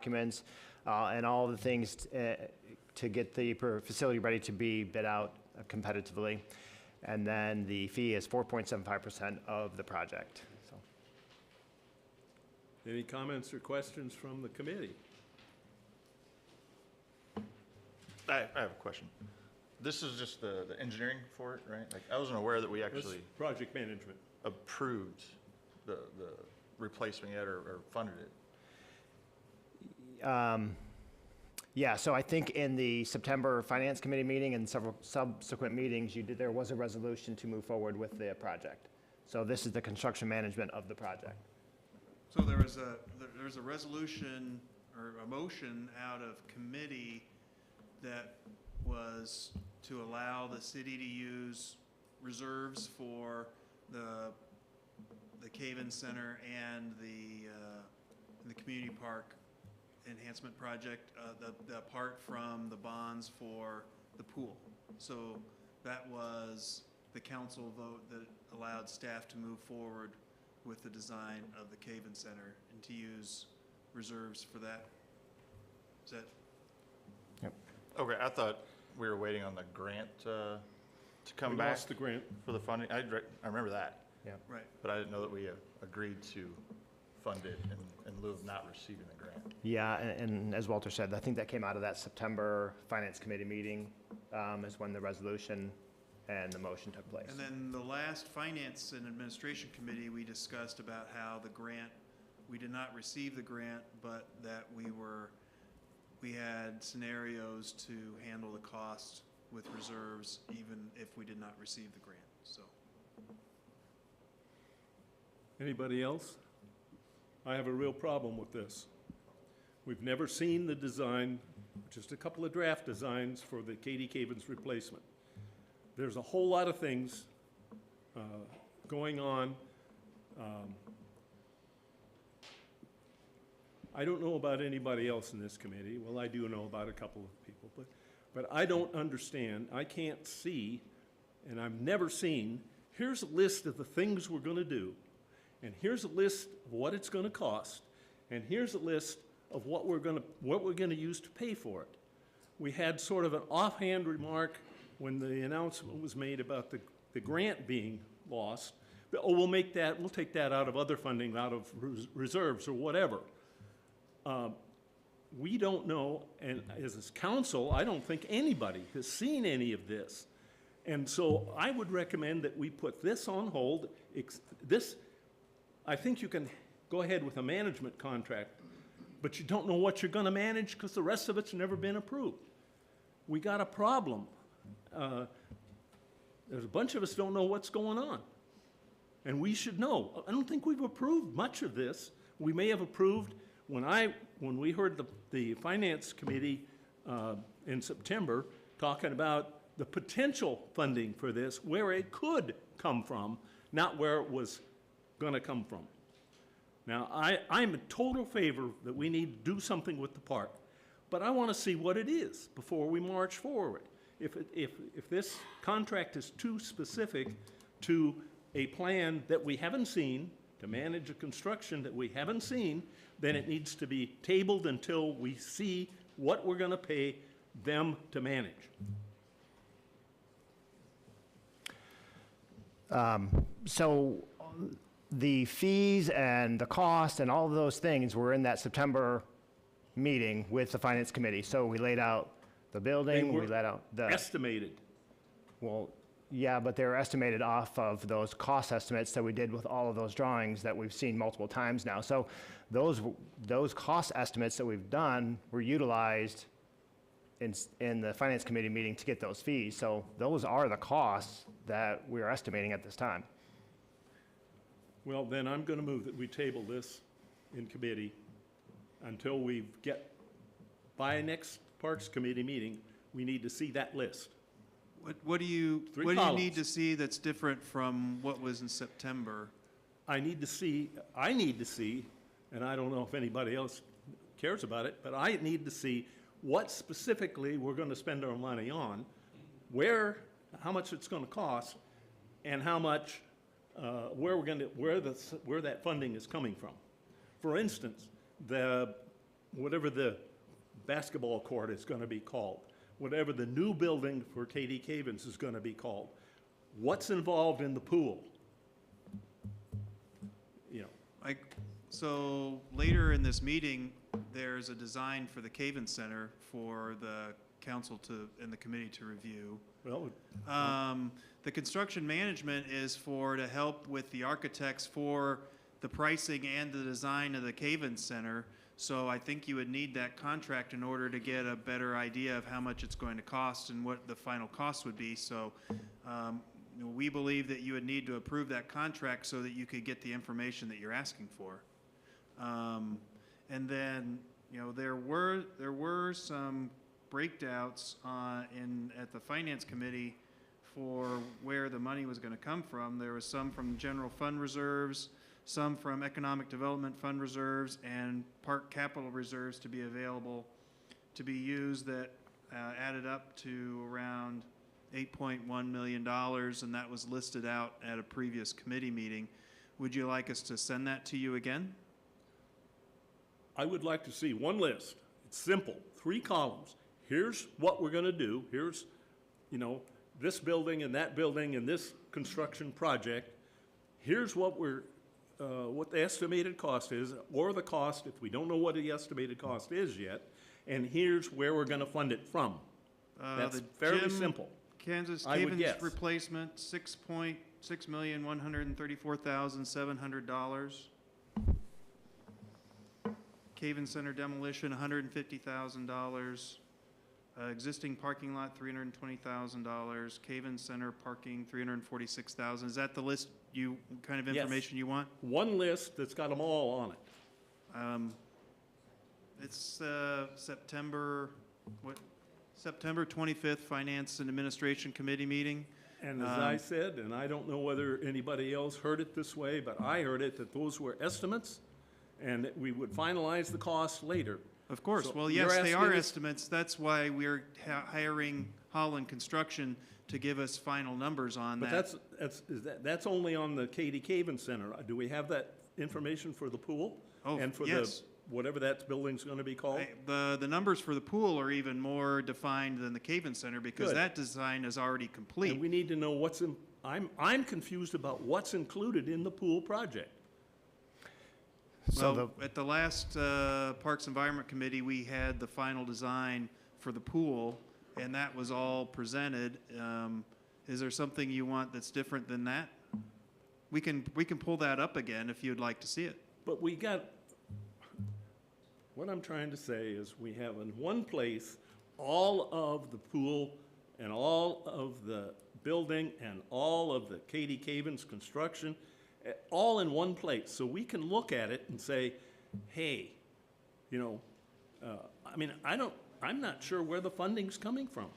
documents, and all the things to get the facility ready to be bid out competitively. And then the fee is 4.75% of the project. So. Any comments or questions from the committee? I have a question. This is just the engineering for it, right? Like, I wasn't aware that we That's actually project management. approved the replacement yet or funded it. Yeah, so I think in the September Finance Committee meeting and several subsequent meetings, there was a resolution to move forward with the project. So this is the construction management of the project. So there was a resolution or a motion out of committee that was to allow the city to use reserves for the Cave-In Center and the community park enhancement project, apart from the bonds for the pool. So that was the council vote that allowed staff to move forward with the design of the Cave-In Center and to use reserves for that. Is that? Yep. Okay, I thought we were waiting on the grant to come We back lost the grant. for the funding. I remember that, Yeah. Right. but I didn't know that we agreed to fund it in lieu of not receiving the grant. Yeah, and as Walter said, I think that came out of that September Finance Committee meeting is when the resolution and the motion took place. And then the last Finance and Administration Committee, we discussed about how the grant, we did not receive the grant, but that we had scenarios to handle the cost with reserves even if we did not receive the grant, so. Anybody else? I have a real problem with this. We've never seen the design, just a couple of draft designs for the Katy Cave-In's replacement. There's a whole lot of things going on. I don't know about anybody else in this committee. Well, I do know about a couple of people, but I don't understand. I can't see, and I've never seen, here's a list of the things we're going to do, and here's a list of what it's going to cost, and here's a list of what we're going to use to pay for it. We had sort of an offhand remark when the announcement was made about the grant being lost. Oh, we'll take that out of other funding, out of reserves or whatever. We don't know, and as a council, I don't think anybody has seen any of this. And so I would recommend that we put this on hold. I think you can go ahead with a management contract, but you don't know what you're going to manage because the rest of it's never been approved. We got a problem. There's a bunch of us don't know what's going on, and we should know. I don't think we've approved much of this. We may have approved when we heard the Finance Committee in September talking about the potential funding for this, where it could come from, not where it was going to come from. Now, I'm in total favor that we need to do something with the park, but I want to see what it is before we march forward. If this contract is too specific to a plan that we haven't seen, to manage a construction that we haven't seen, then it needs to be tabled until we see what we're going to pay them to manage. So the fees and the cost and all of those things were in that September meeting with the Finance Committee. So we laid out the building, we laid out the... Estimated. Well, yeah, but they're estimated off of those cost estimates that we did with all of those drawings that we've seen multiple times now. So those cost estimates that we've done were utilized in the Finance Committee meeting to get those fees. So those are the costs that we're estimating at this time. Well, then I'm going to move that we table this in committee until we get, by next Parks Committee meeting, we need to see that list. What do you columns. need to see that's different from what was in September? I need to see, and I don't know if anybody else cares about it, but I need to see what specifically we're going to spend our money on, how much it's going to cost, and how much, where that funding is coming from. For instance, the whatever the basketball court is gonna be called, whatever the new building for Katie Cavens is gonna be called, what's involved in the pool? You know, So later in this meeting, there's a design for the Caven Center for the council and the committee to review. well, The construction management is to help with the architects for the pricing and the design of the Caven Center. So I think you would need that contract in order to get a better idea of how much it's going to cost and what the final cost would be. So we believe that you would need to approve that contract so that you could get the information that you're asking for. And then, there were some breakdowns at the Finance Committee for where the money was going to come from. There was some from general fund reserves, some from economic development fund reserves, and park capital reserves to be available to be used that added up to around $8.1 million, and that was listed out at a previous committee meeting. Would you like us to send that to you again? I would like to see one list. It's simple, 3 columns. Here's what we're gonna do. Here's, this building and that building and this construction project. Here's what what the estimated cost is, or the cost, if we don't know what the estimated cost is yet, and here's where we're gonna fund it from. That's The fairly gym, simple. Kansas I would Cavens guess. replacement, $6,134,700. Caven Center demolition, $150,000. Existing parking lot, $320,000. Caven Center parking, $346,000. Is that the list kind of Yes. information you want? One list that's got them all on it. It's September 25th, Finance and Administration Committee meeting. And as I said, and I don't know whether anybody else heard it this way, but I heard it that those were estimates and that we would finalize the cost later. Of course. So Well, you're yes, they asking are us- estimates. That's why we're hiring Holland Construction to give us final numbers on But that. that's only on the Katie Caven Center. Do we have that information for the pool? Oh, And for yes. whatever that building's gonna be called? The numbers for the pool are even more defined than the Caven Center because Good. that design is already And complete. we need to know I'm confused about what's included in the pool project. So Well, at the last Parks Environment Committee, we had the final design for the pool, and that was all presented. Is there something you want that's different than that? We can pull that up again if you'd like to see it. But what I'm trying to say is we have in one place all of the pool and all of the building and all of the Katie Cavens construction, all in one place. So we can look at it and say, hey, I'm not sure where the funding's coming from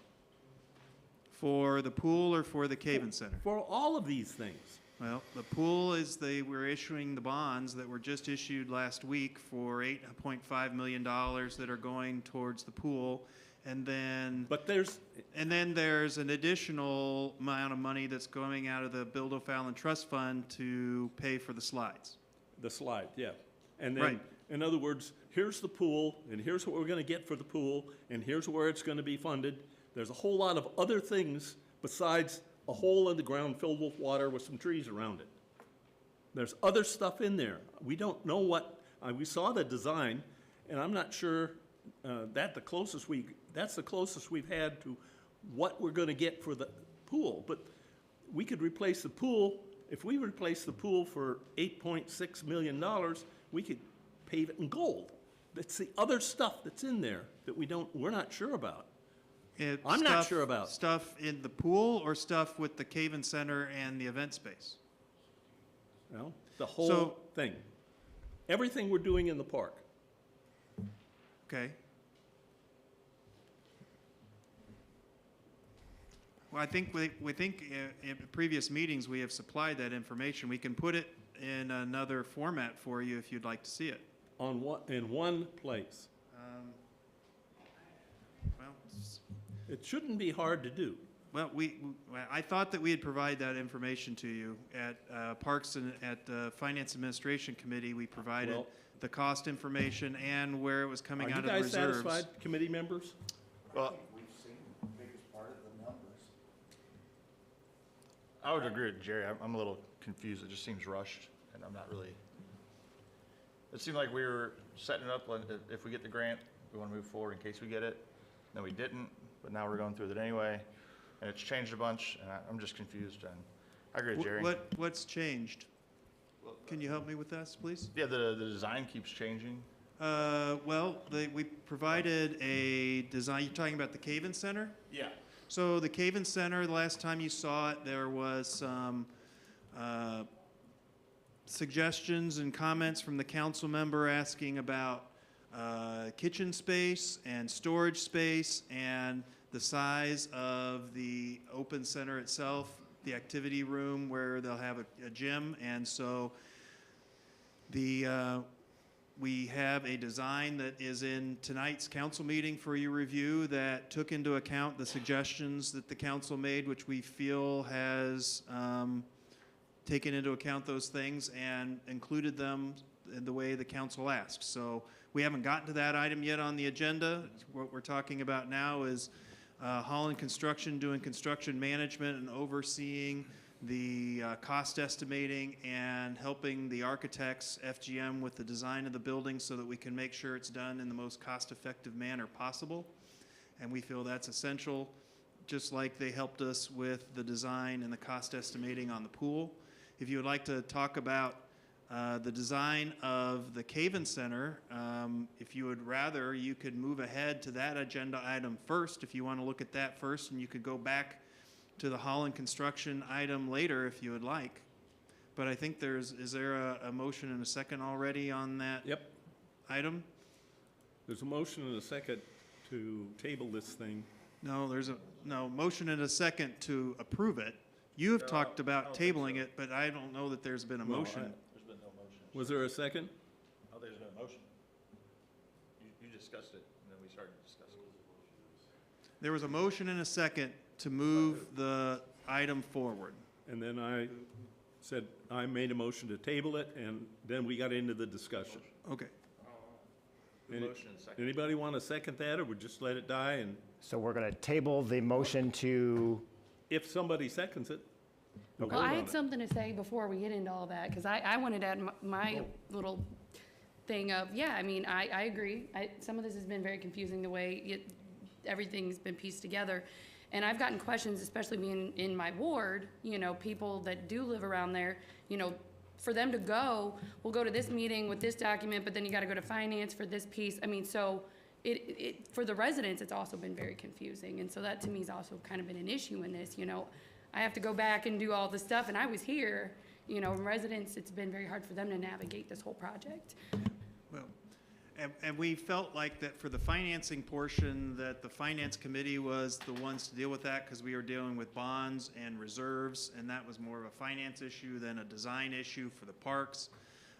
For the pool or for the Caven Center? for all of these things. Well, the pool is we're issuing the bonds that were just issued last week for $8.5 million that are going towards the pool. And then But there's, there's an additional amount of money that's going out of the Bill O'Fallon Trust Fund to pay for the slides. the slide, yeah. And then, Right. in other words, here's the pool, and here's what we're gonna get for the pool, and here's where it's gonna be funded. There's a whole lot of other things besides a hole in the ground filled with water with some trees around it. There's other stuff in there. We don't know we saw the design, and I'm not sure, that's the closest we've had to what we're gonna get for the pool. But we could replace the pool, if we replace the pool for $8.6 million, we could pave it in gold. That's the other stuff that's in there that we're not sure about. I'm not sure about. Stuff in the pool or stuff with the Caven Center and the event space? The whole So- thing. Everything we're doing in the park. Okay. Well, I think we think in previous meetings, we have supplied that information. We can put it in another format for you if you'd like to see it. In one place. Well, It shouldn't be hard to do. Well, I thought that we had provided that information to you at Parks and at the Finance Administration Committee. We provided Well, the cost information and where it was Are coming you out of the guys reserves. satisfied, committee members? Well, We've seen the biggest part of the numbers. I would agree with Jerry. I'm a little confused. It just seems rushed, and I'm not really. It seemed like we were setting it up, like, if we get the grant, we want to move forward in case we get it. Then we didn't, but now we're going through with it anyway, and it's changed a bunch, and I'm just confused, and I agree with Jerry. What's changed? Can you help me with this, please? Yeah, the design keeps changing. Well, we provided a design, you're talking about the Caven Center? Yeah. So the Caven Center, the last time you saw it, there was some suggestions and comments from the council member asking about kitchen space and storage space and the size of the open center itself, the activity room where they'll have a gym. And so we have a design that is in tonight's council meeting for your review that took into account the suggestions that the council made, which we feel has taken into account those things and included them in the way the council asked. So we haven't gotten to that item yet on the agenda. What we're talking about now is Holland Construction doing construction management and overseeing the cost estimating and helping the architects, FGM, with the design of the building so that we can make sure it's done in the most cost-effective manner possible. And we feel that's essential, just like they helped us with the design and the cost estimating on the pool. If you would like to talk about the design of the Caven Center, if you would rather, you could move ahead to that agenda item first if you want to look at that first, and you could go back to the Holland Construction item later if you would like. But I think is there a motion and a second already on that Yep. item? There's a motion and a second to table this thing. No, no motion and a second to approve it. You have talked about tabling it, but I don't know that there's been a No, motion. There's been no motion. Was there a second? Oh, there's been a motion. You discussed it, and then we started discussing it. There was a motion and a second to move the item forward. And then I said, I made a motion to table it, and then we got into the discussion. Okay. Any- Motion and second. Anybody want to second that, or would just let it die? And So we're going to table the motion to, if somebody seconds it, we'll Well, vote I on had it. something to say before we get into all that, because I wanted to add my little thing of, yeah, I mean, I agree. Some of this has been very confusing, the way everything's been pieced together. And I've gotten questions, especially being in my ward, people that do live around there, for them to go, we'll go to this meeting with this document, but then you gotta go to finance for this piece. I mean, so for the residents, it's also been very confusing. And so that to me has also kind of been an issue in this, I have to go back and do all this stuff, and I was here, and residents, it's been very hard for them to navigate this whole project. Well, and we felt like that for the financing portion, that the finance committee was the ones to deal with that because we were dealing with bonds and reserves, and that was more of a finance issue than a design issue for the parks.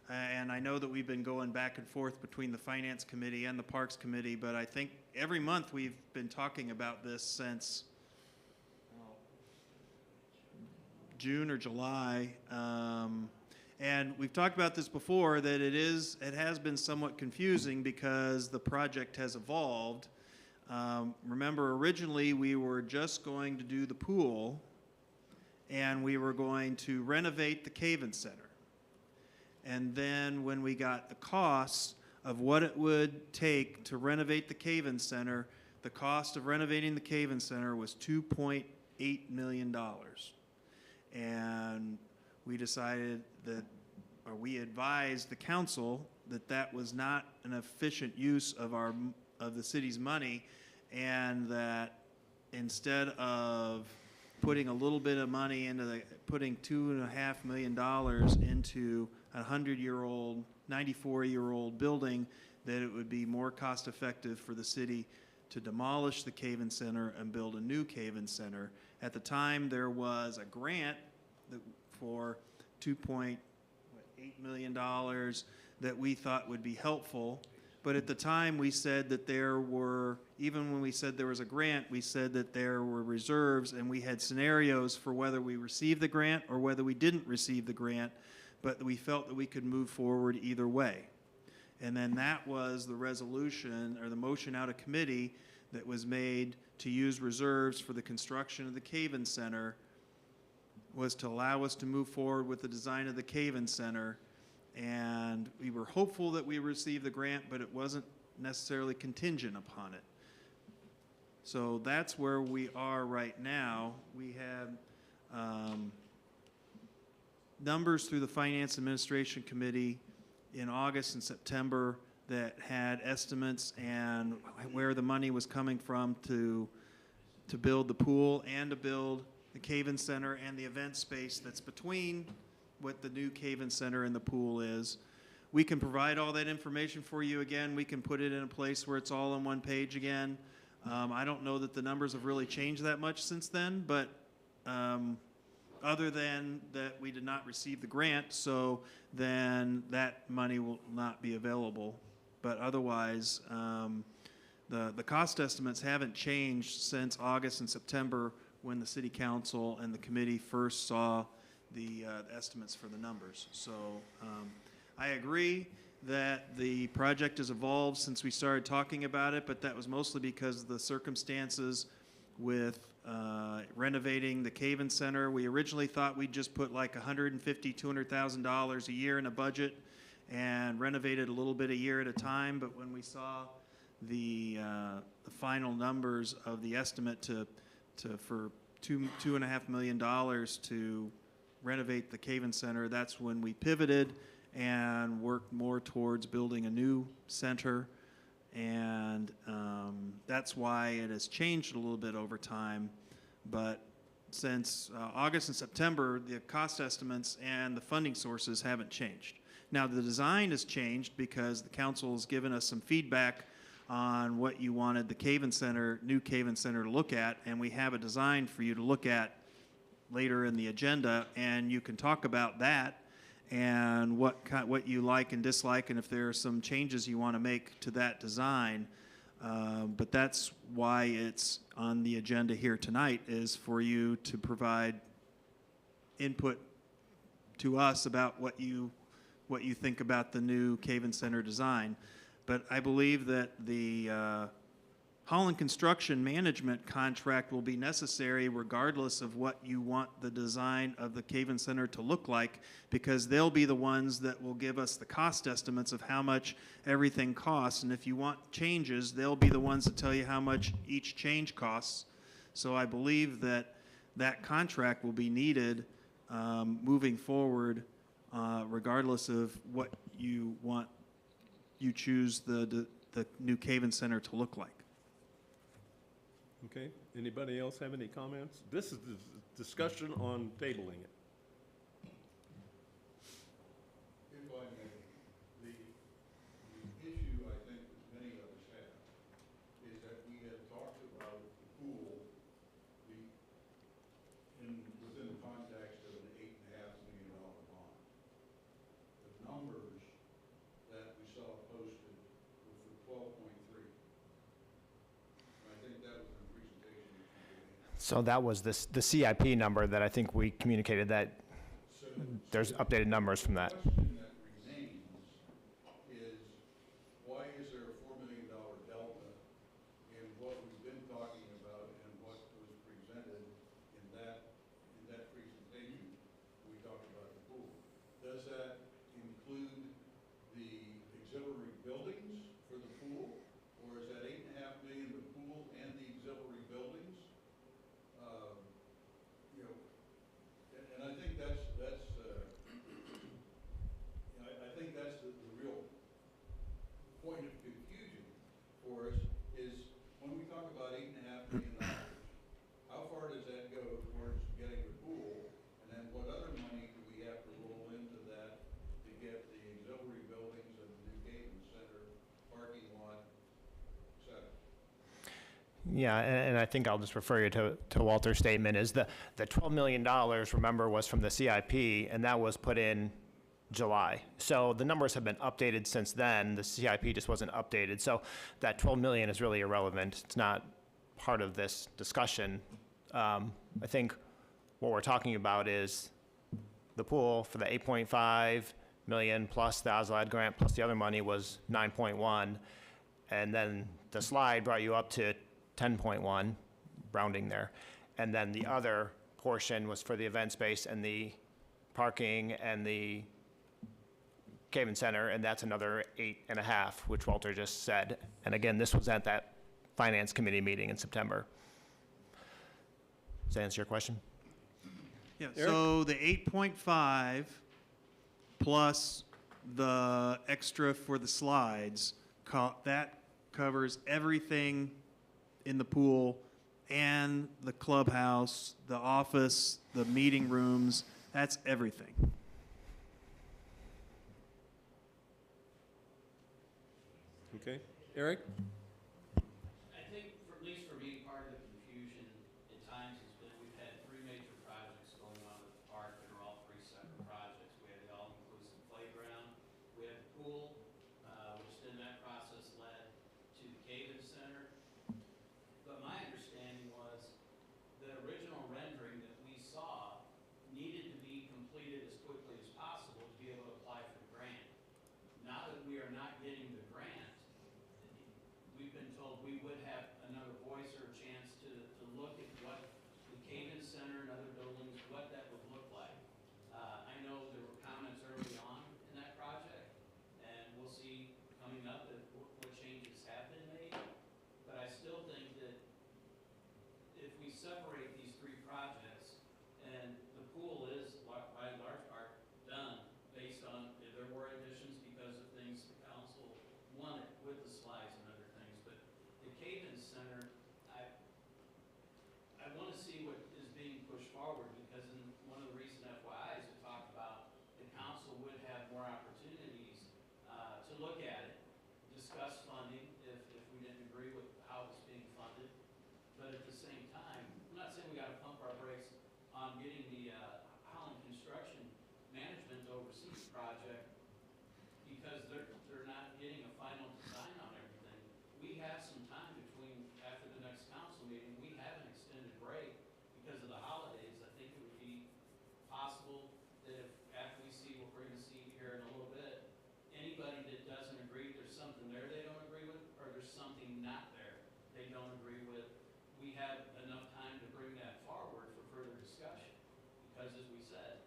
And I know that we've been going back and forth between the finance committee and the parks committee, but I think every month we've been talking about this since June or July. And we've talked about this before, that it has been somewhat confusing because the project has evolved. Remember, originally, we were just going to do the pool, and we were going to renovate the Caven Center. And then when we got the costs of what it would take to renovate the Caven Center, the cost of renovating the Caven Center was $2.8 million. And we decided or we advised the council that that was not an efficient use of the city's money, and that instead of putting a little bit of money putting $2.5 million into a 100-year-old, 94-year-old building, that it would be more cost-effective for the city to demolish the Caven Center and build a new Caven Center. At the time, there was a grant for $2.8 million that we thought would be helpful. But at the time, we said that even when we said there was a grant, we said that there were reserves, and we had scenarios for whether we received the grant or whether we didn't receive the grant, but we felt that we could move forward either way. And then that was the resolution or the motion out of committee that was made to use reserves for the construction of the Caven Center, was to allow us to move forward with the design of the Caven Center. And we were hopeful that we received the grant, but it wasn't necessarily contingent upon it. So that's where we are right now. We have numbers through the Finance Administration Committee in August and September that had estimates and where the money was coming from to build the pool and to build the Caven Center and the event space that's between what the new Caven Center and the pool is. We can provide all that information for you again. We can put it in a place where it's all on one page again. I don't know that the numbers have really changed that much since then, but other than that we did not receive the grant, so then that money will not be available. But otherwise, the cost estimates haven't changed since August and September when the city council and the committee first saw the estimates for the numbers. So I agree that the project has evolved since we started talking about it, but that was mostly because of the circumstances with renovating the Caven Center. We originally thought we'd just put like $150,000, $200,000 a year in a budget and renovate it a little bit a year at a time. But when we saw the final numbers of the estimate for $2.5 million to renovate the Caven Center, that's when we pivoted and worked more towards building a new center. And that's why it has changed a little bit over time. But since August and September, the cost estimates and the funding sources haven't changed. Now, the design has changed because the council has given us some feedback on what you wanted the Caven Center, new Caven Center, to look at, and we have a design for you to look at later in the agenda, and you can talk about that and what you like and dislike, and if there are some changes you want to make to that design. But that's why it's on the agenda here tonight, is for you to provide input to us about what you think about the new Caven Center design. But I believe that the Holland Construction Management contract will be necessary regardless of what you want the design of the Caven Center to look like, because they'll be the ones that will give us the cost estimates of how much everything costs. And if you want changes, they'll be the ones that tell you how much each change costs. So I believe that that contract will be needed moving forward, regardless of what you choose the new Caven Center to look like. Okay, anybody else have any comments? This is the discussion on tabling it. If I may, the issue I think that many of us have is that we had talked about the pool within the context of an $8.5 million bond. The numbers that we saw posted were for 12.3. I think that was in the presentation that you gave. So that was the CIP number that I think we communicated that there's updated numbers from that. The question that remains is, why is there a $4 million delta in what we've been talking about and what was presented in that presentation when we talked about the pool? Does that include the auxiliary buildings for the pool, or is that $8.5 million the pool and the auxiliary buildings? And I think that's the real point of confusion for us, is when we talk about $8.5 million, how far does that go towards getting the pool? And then what other money do we have to roll into that to get the auxiliary buildings and the new Caven Center parking lot, et cetera? Yeah, and I think I'll just refer you to Walter's statement, is the $12 million, remember, was from the CIP, and that was put in July. So the numbers have been updated since then. The CIP just wasn't updated. So that 12 million is really irrelevant. It's not part of this discussion. I think what we're talking about is the pool for the 8.5 million plus the OSLAD grant plus the other money was 9.1. And then the slide brought you up to 10.1, rounding there. And then the other portion was for the event space and the parking and the Caven Center, and that's another 8.5, which Walter just said. And again, this was at that Finance Committee meeting in September. Does that answer your question? Yeah, so the 8.5 plus the extra for the slides, that covers everything in the pool and the clubhouse, the office, the meeting rooms, that's everything. Okay, Eric? I think, at least for me, part of the confusion at times has been, we've had three major projects going on at the park that are all three separate projects. We had the all-inclusive playground, we had the pool, which then that process led to the Caven Center. But my understanding was the original rendering that we saw needed to be completed as quickly as possible to be able to apply for the grant. Now that we are not getting the grant, we've been told we would have another voice or a chance to look at what the Caven Center and other buildings, what that would look like. I know there were comments early on in that project, and we'll see coming up what changes have been made. But I still think that if we separate these three projects, and the pool is by large part done based on, there were additions because of things the council wanted with the slides and other things, but the Caven Center, I want to see what is being pushed forward, because in one of the recent FYIs, it talked about the council would have more opportunities to look at it, discuss funding if we didn't agree with how it's being funded. But at the same time, I'm not saying we got to pump our brakes on getting the Holland Construction Management to oversee the project, because they're not getting a final design on everything. We have some time between, after the next council meeting, we have an extended break because of the holidays. I think it would be possible that if, after we see what we're gonna see here in a little bit, anybody that doesn't agree, there's something there they don't agree with, or there's something not there they don't agree with, we have enough time to bring that forward for further discussion. Because as we said,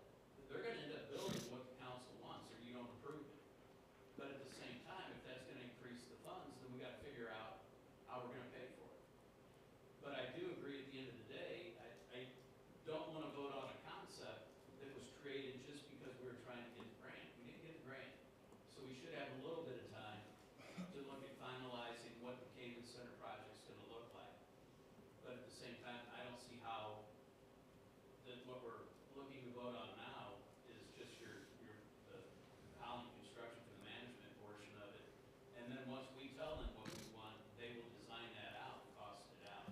they're gonna end up building what the council wants, or you don't approve it. But at the same time, if that's gonna increase the funds, then we gotta figure out how we're gonna pay for it. But I do agree, at the end of the day, I don't wanna vote on a concept that was created just because we were trying to get the grant. We didn't get the grant. So we should have a little bit of time to look at finalizing what the Caven Center project's gonna look like. But at the same time, I don't see how that what we're looking to vote on now is just the Holland Construction for the management portion of it. And then once we tell them what we want, they will design that out, cost it out.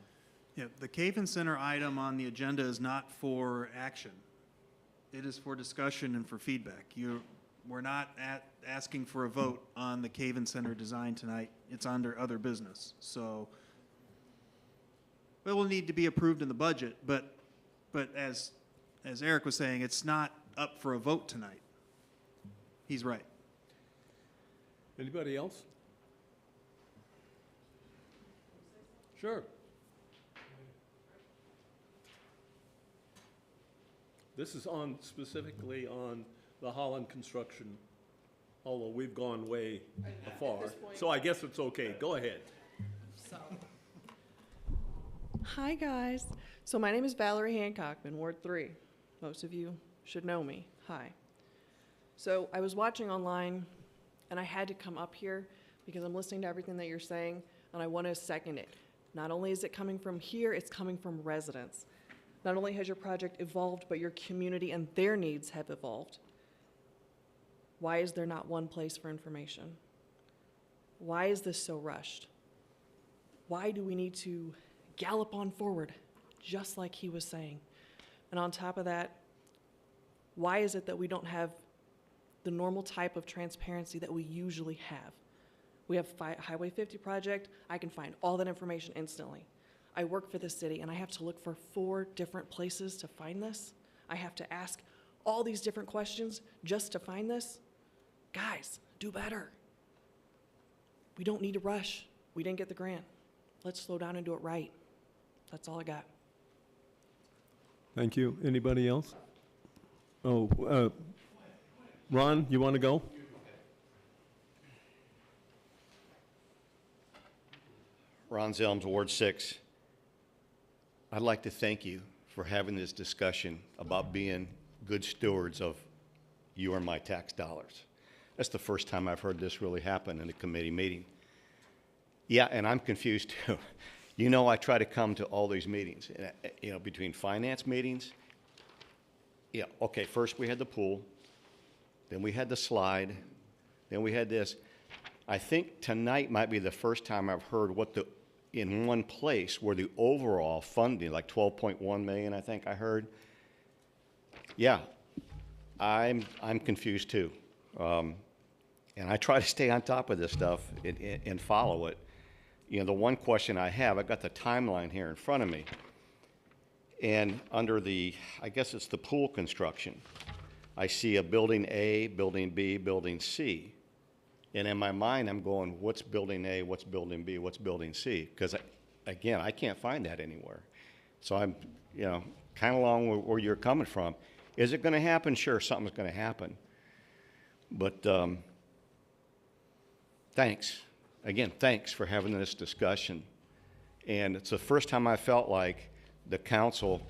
Yeah, the Caven Center item on the agenda is not for action. It is for discussion and for feedback. We're not asking for a vote on the Caven Center design tonight. It's under other business. So it will need to be approved in the budget, but as Eric was saying, it's not up for a vote tonight. He's right. Anybody else? Sure. This is specifically on the Holland Construction, although we've gone way far. So I guess it's okay. Go ahead. So, hi guys. So my name is Valerie Hancock, in Ward 3. Most of you should know me. Hi. So I was watching online, and I had to come up here because I'm listening to everything that you're saying, and I want to second it. Not only is it coming from here, it's coming from residents. Not only has your project evolved, but your community and their needs have evolved. Why is there not one place for information? Why is this so rushed? Why do we need to gallop on forward, just like he was saying? And on top of that, why is it that we don't have the normal type of transparency that we usually have? We have Highway 50 project. I can find all that information instantly. I work for the city, and I have to look for 4 different places to find this. I have to ask all these different questions just to find this. guys, do better. We don't need to rush. We didn't get the grant. Let's slow down and do it right. That's all I got. Thank you. Anybody else? Oh, Ron, you want to go? Ron Zelms, Ward 6. I'd like to thank you for having this discussion about being good stewards of your and my tax dollars. That's the first time I've heard this really happen in a committee meeting. Yeah, and I'm confused too. You know, I try to come to all these meetings, you know, between finance meetings. Yeah, okay, first we had the pool, then we had the slide, then we had this. I think tonight might be the first time I've heard what the, in one place, where the overall funding, like 12.1 million, I think I heard. Yeah, I'm confused too. And I try to stay on top of this stuff and follow it. You know, the one question I have, I've got the timeline here in front of me. And under the, I guess it's the pool construction, I see a building A, building B, building C. And in my mind, I'm going, what's building A, what's building B, what's building C? Because, again, I can't find that anywhere. So I'm, you know, kind of along where you're coming from. Is it going to happen? Sure, something's going to happen. But thanks. Again, thanks for having this discussion. And it's the first time I felt like the council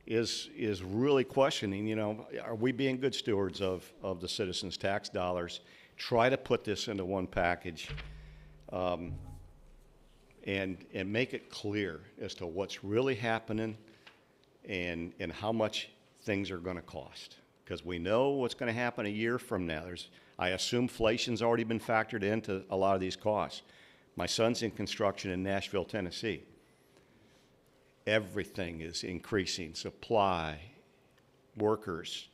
is really questioning, you know, are we being good stewards of the citizens' tax dollars? Try to put this into one package and make it clear as to what's really happening and how much things are going to cost. Because we know what's going to happen a year from now. I assume inflation's already been factored into a lot of these costs. My son's in construction in Nashville, Tennessee. Everything is increasing: supply, workers,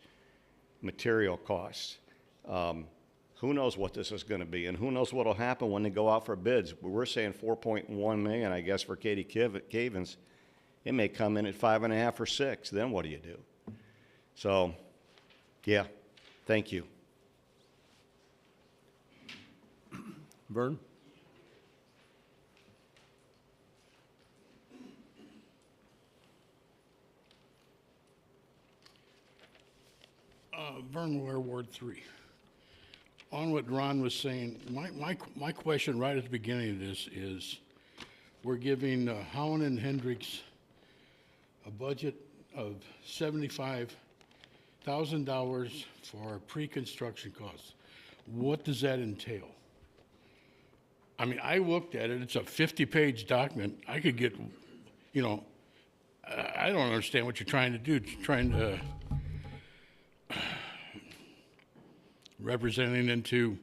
material costs. Who knows what this is going to be, and who knows what will happen when they go out for bids. We're saying 4.1 million, I guess, for Katie Cavins. It may come in at 5.5 or 6. Then what do you do? So, yeah, thank you. Vern? Vern Ware, Ward 3. On what Ron was saying, my question right at the beginning of this is, we're giving Howland and Hendricks a budget of $75,000 for pre-construction costs. What does that entail? I mean, I looked at it, it's a 50-page document. I could get, you know, I don't understand what you're trying to do, trying to representing into,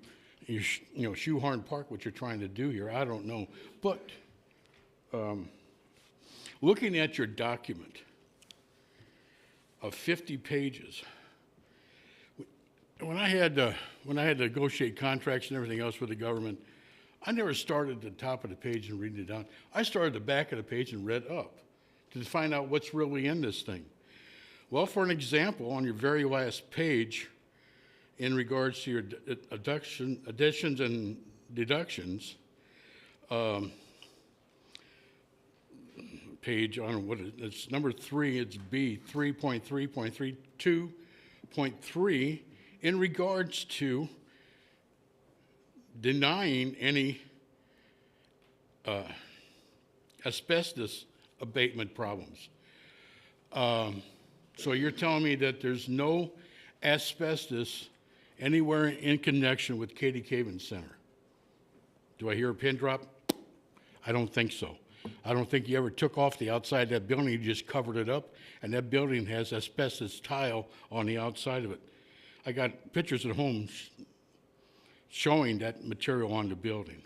you know, Shoehorn Park, what you're trying to do here. I don't know. But looking at your document of 50 pages, when I had to negotiate contracts and everything else with the government, I never started at the top of the page and reading it down. I started at the back of the page and read up to find out what's really in this thing. Well, for an example, on your very last page, in regards to your additions and deductions, page, I don't know what it's number 3, it's B, 3.3.32.3, in regards to denying any asbestos abatement problems. So you're telling me that there's no asbestos anywhere in connection with Katie Cavins Center? Do I hear a pin drop? I don't think so. I don't think you ever took off the outside of that building, you just covered it up, and that building has asbestos tile on the outside of it. I got pictures at home showing that material on the building.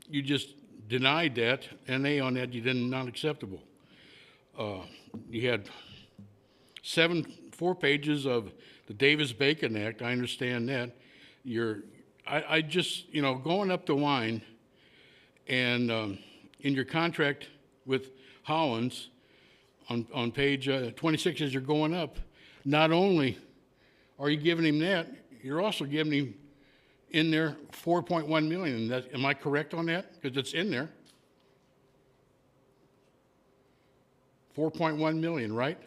You just denied that, NA on that, you didn't, not acceptable. You had 4 pages of the Davis-Bacon Act, I understand that. I just, you know, going up the line, and in your contract with Hollins, on page 26, as you're going up, not only are you giving him that? You're also giving him in there 4.1 million. That, am I correct on that? Because it's in there. 4.1 million, right?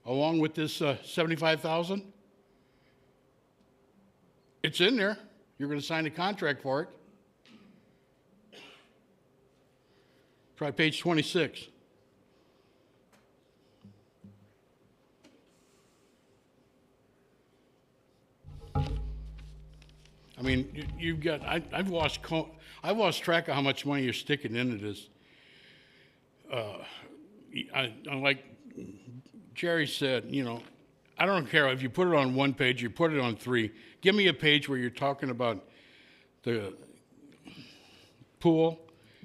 Along with this 75,000? It's in there. You're going to sign a contract for it. Try page 26. I mean, you've got, I've lost track of how much money you're sticking into this. Like Jerry said, you know, I don't care if you put it on one page, you put it on three. Give me a page where you're talking about the pool.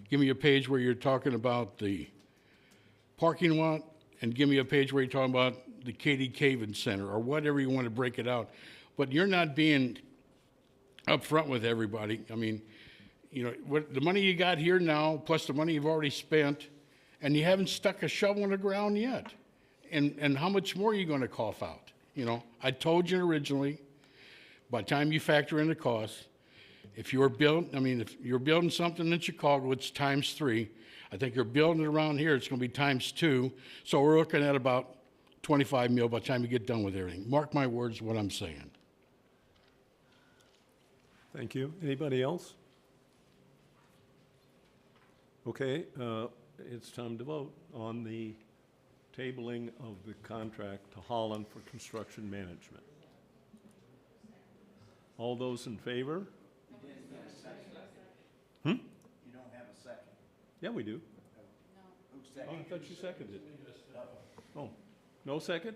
Give me a page where you're talking about the parking lot, and give me a page where you're talking about the Katy Caven Center, or whatever you want to break it out. But you're not being upfront with everybody. I mean, you know, what, the money you got here now, plus the money you've already spent, and you haven't stuck a shovel in the ground yet. And how much more are you going to cough out? You know, I told you originally, by the time you factor in the costs, if you're building something in Chicago, it's times 3. I think you're building it around here, it's going to be times 2. So we're looking at about 25 mil by the time you get done with everything. Mark my words, what I'm saying. Thank you. Anybody else? Okay, it's time to vote on the tabling of the contract to Holland for construction management. All those in favor? You don't have a second. Yeah, we do. Oh, I thought you seconded. Oh, no second?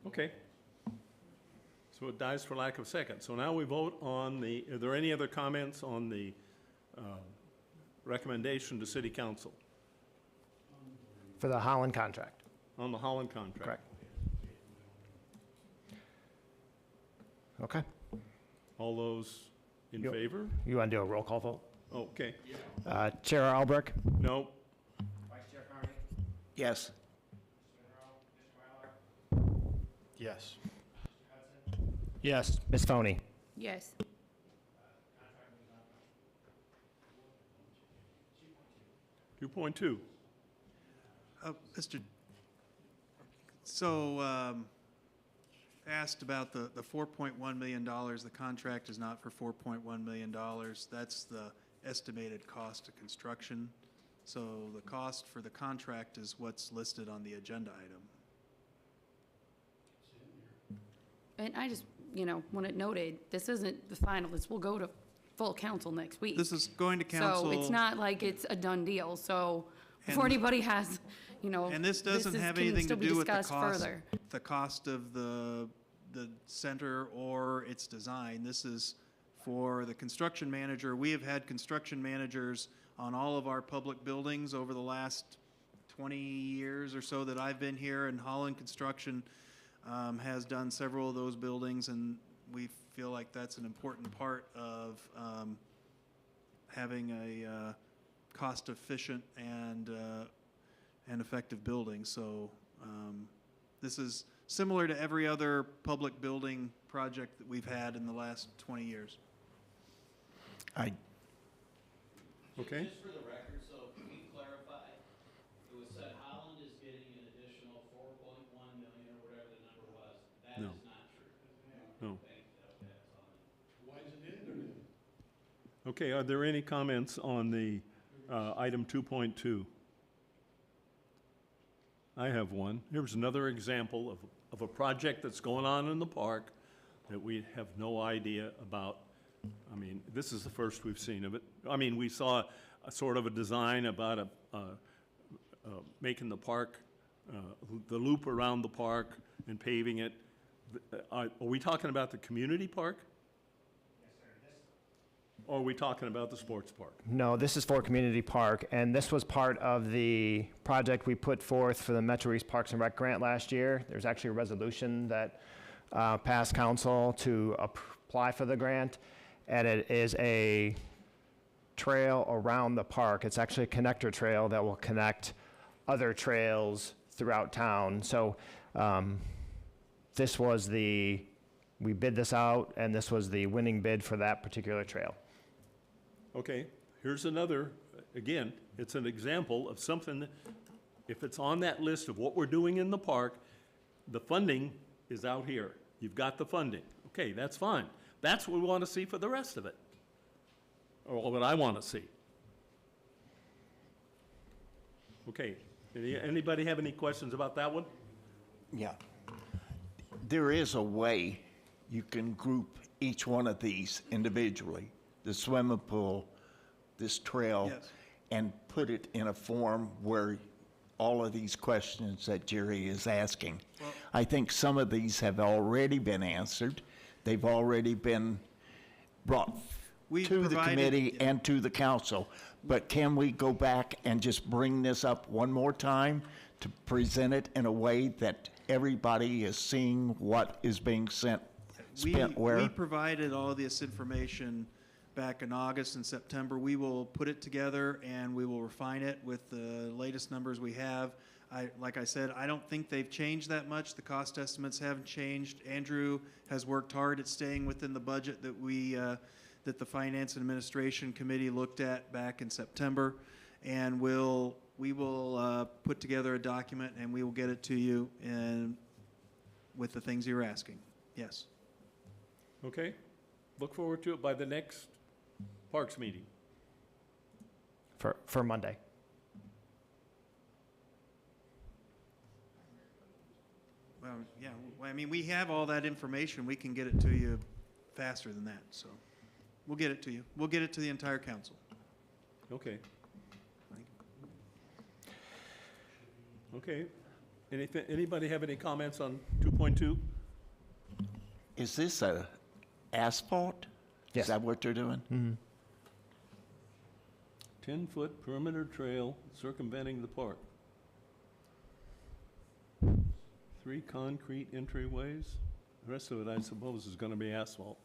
Okay. So it dies for lack of second. So now we vote on the, are there any other comments on the recommendation to City Council? For the Holland contract. On the Holland contract? Correct. Okay. All those in You- favor? You want to do a roll call vote? Okay. Chair Albrecht? No. Yes. Yes. Yes. Ms. Foney? Yes. 2.2. Asked about the $4.1 million. The contract is not for $4.1 million. That's the estimated cost of construction. So the cost for the contract is what's listed on the agenda item. And I just, you know, want it noted, this isn't the final, this will go to full council next week. This is going to council. So it's not like it's a done deal, so before And- anybody has, you know. And this doesn't have can anything to still be do with the discussed cost, further. the cost of the center or its design. This is for the construction manager. We have had construction managers on all of our public buildings over the last 20 years or so that I've been here, and Holland Construction has done several of those buildings, and we feel like that's an important part of having a cost-efficient and effective building. So this is similar to every other public building project that we've had in the last 20 years. Okay. Just for the record, so can we clarify, it was said Holland is getting an additional 4.1 million or whatever the number was. That No. is not true. No. Thank you. Okay, that's all. Why is it in there? Okay, are there any comments on the item 2.2? I have one. Here's another example of a project that's going on in the park that we have no idea about. I mean, this is the first we've seen of it. I mean, we saw a sort of a design about making the park, the loop around the park and paving it. Are we talking about the community park? Or are we talking about the sports park? No, this is for Community Park, and this was part of the project we put forth for the Metro East Parks and Rec grant last year. There's actually a resolution that passed council to apply for the grant, and it is a trail around the park. It's actually a connector trail that will connect other trails throughout town. So this was we bid this out, and this was the winning bid for that particular trail. Okay, here's another, again, it's an example of something, if it's on that list of what we're doing in the park, the funding is out here. You've got the funding. Okay, that's fine. That's what we want to see for the rest of it, or what I want to see. Okay, anybody have any questions about that one? Yeah. There is a way you can group each one of these individually, the swimming pool, this trail, Yes. and put it in a form where all of these questions that Jerry is asking. I think some of these have already been answered. They've already been brought We to the provided- committee and to the council. But can we go back and just bring this up one more time to present it in a way that everybody is seeing what is being spent where? We provided all this information back in August and September. We will put it together and we will refine it with the latest numbers we have. Like I said, I don't think they've changed that much. The cost estimates haven't changed. Andrew has worked hard at staying within the budget that that the Finance and Administration Committee looked at back in September. And we will put together a document and we will get it to you and with the things you're asking. Yes. Okay, look forward to it by the next Parks meeting. For Monday. Well, yeah, I mean, we have all that information. We can get it to you faster than that, so we'll get it to you. We'll get it to the entire council. Okay. Okay, anybody have any comments on 2.2? Is this a asphalt? Yes. Is that what they're doing? 10-foot perimeter trail circumventing the park. 3 concrete entryways. The rest of it, I suppose, is going to be asphalt.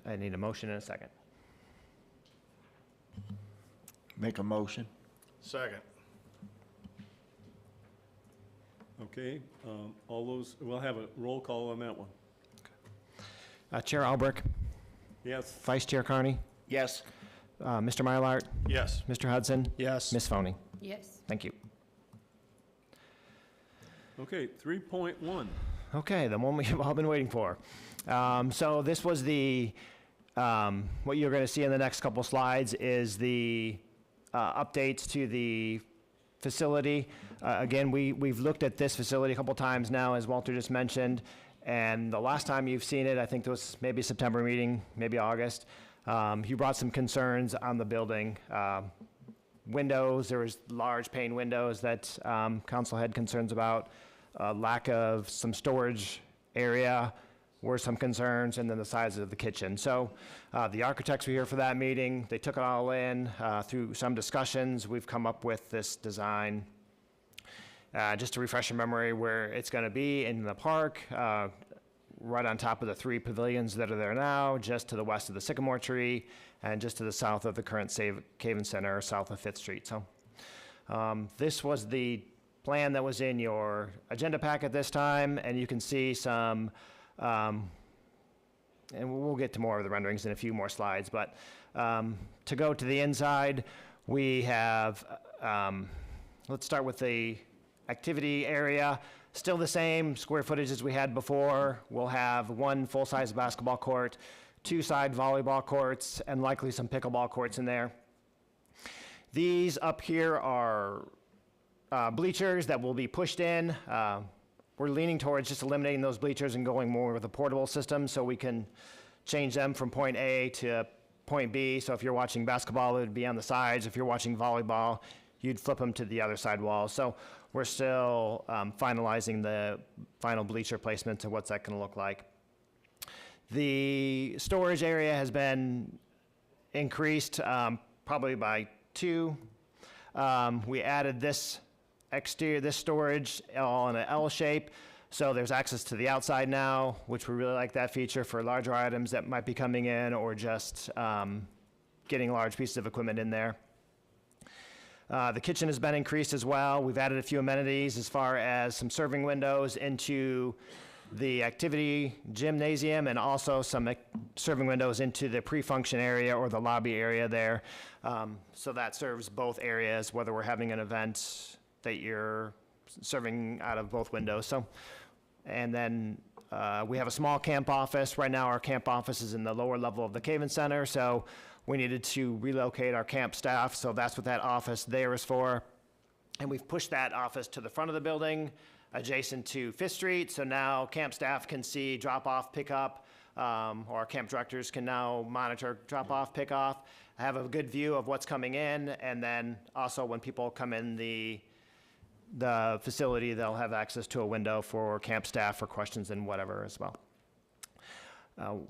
I need a motion in a second. Make a motion. Second. Okay, all those, we'll have a roll call on that one. Chair Albrecht, Yes, Vice Chair Carney, Yes. Mr. Mylart, Yes. Mr. Hudson, Yes. Ms. Phony. Yes. Thank you. okay, 3.1. Okay, the one we've all been waiting for. So this was what you're going to see in the next couple slides is the updates to the facility. Again, we've looked at this facility a couple times now, as Walter just mentioned, and the last time you've seen it, I think it was maybe September meeting, maybe August. You brought some concerns on the building. Windows, there was large pane windows that council had concerns about. Lack of some storage area were some concerns, and then the size of the kitchen. So the architects were here for that meeting. They took it all in. Through some discussions, we've come up with this design. Just to refresh your memory, where it's going to be in the park, right on top of the 3 pavilions that are there now, just to the west of the sycamore tree, and just to the south of the current Caven Center, south of 5th Street. So this was the plan that was in your agenda packet this time, and you can see some, and we'll get to more of the renderings in a few more slides, but to go to the inside, we have, let's start with the activity area. Still the same square footage as we had before. We'll have 1 full-size basketball court, 2 side volleyball courts, and likely some pickleball courts in there. These up here are bleachers that will be pushed in. We're leaning towards just eliminating those bleachers and going more with a portable system so we can change them from point A to point B. So if you're watching basketball, it would be on the sides. If you're watching volleyball, you'd flip them to the other side wall. So we're still finalizing the final bleacher placement of what's that going to look like. The storage area has been increased probably by 2. We added this storage all in an L shape. So there's access to the outside now, which we really like that feature for larger items that might be coming in or just getting large pieces of equipment in there. The kitchen has been increased as well. We've added a few amenities as far as some serving windows into the activity gymnasium and also some serving windows into the pre-function area or the lobby area there. So that serves both areas, whether we're having an event that you're serving out of both windows. So, and then we have a small camp office. Right now, our camp office is in the lower level of the Caven Center, so we needed to relocate our camp staff, so that's what that office there is for. And we've pushed that office to the front of the building, adjacent to Fifth Street, so now camp staff can see drop-off, pick-up, or camp directors can now monitor drop-off, pick-off, have a good view of what's coming in, and then also when people come in the facility, they'll have access to a window for camp staff for questions and whatever as well.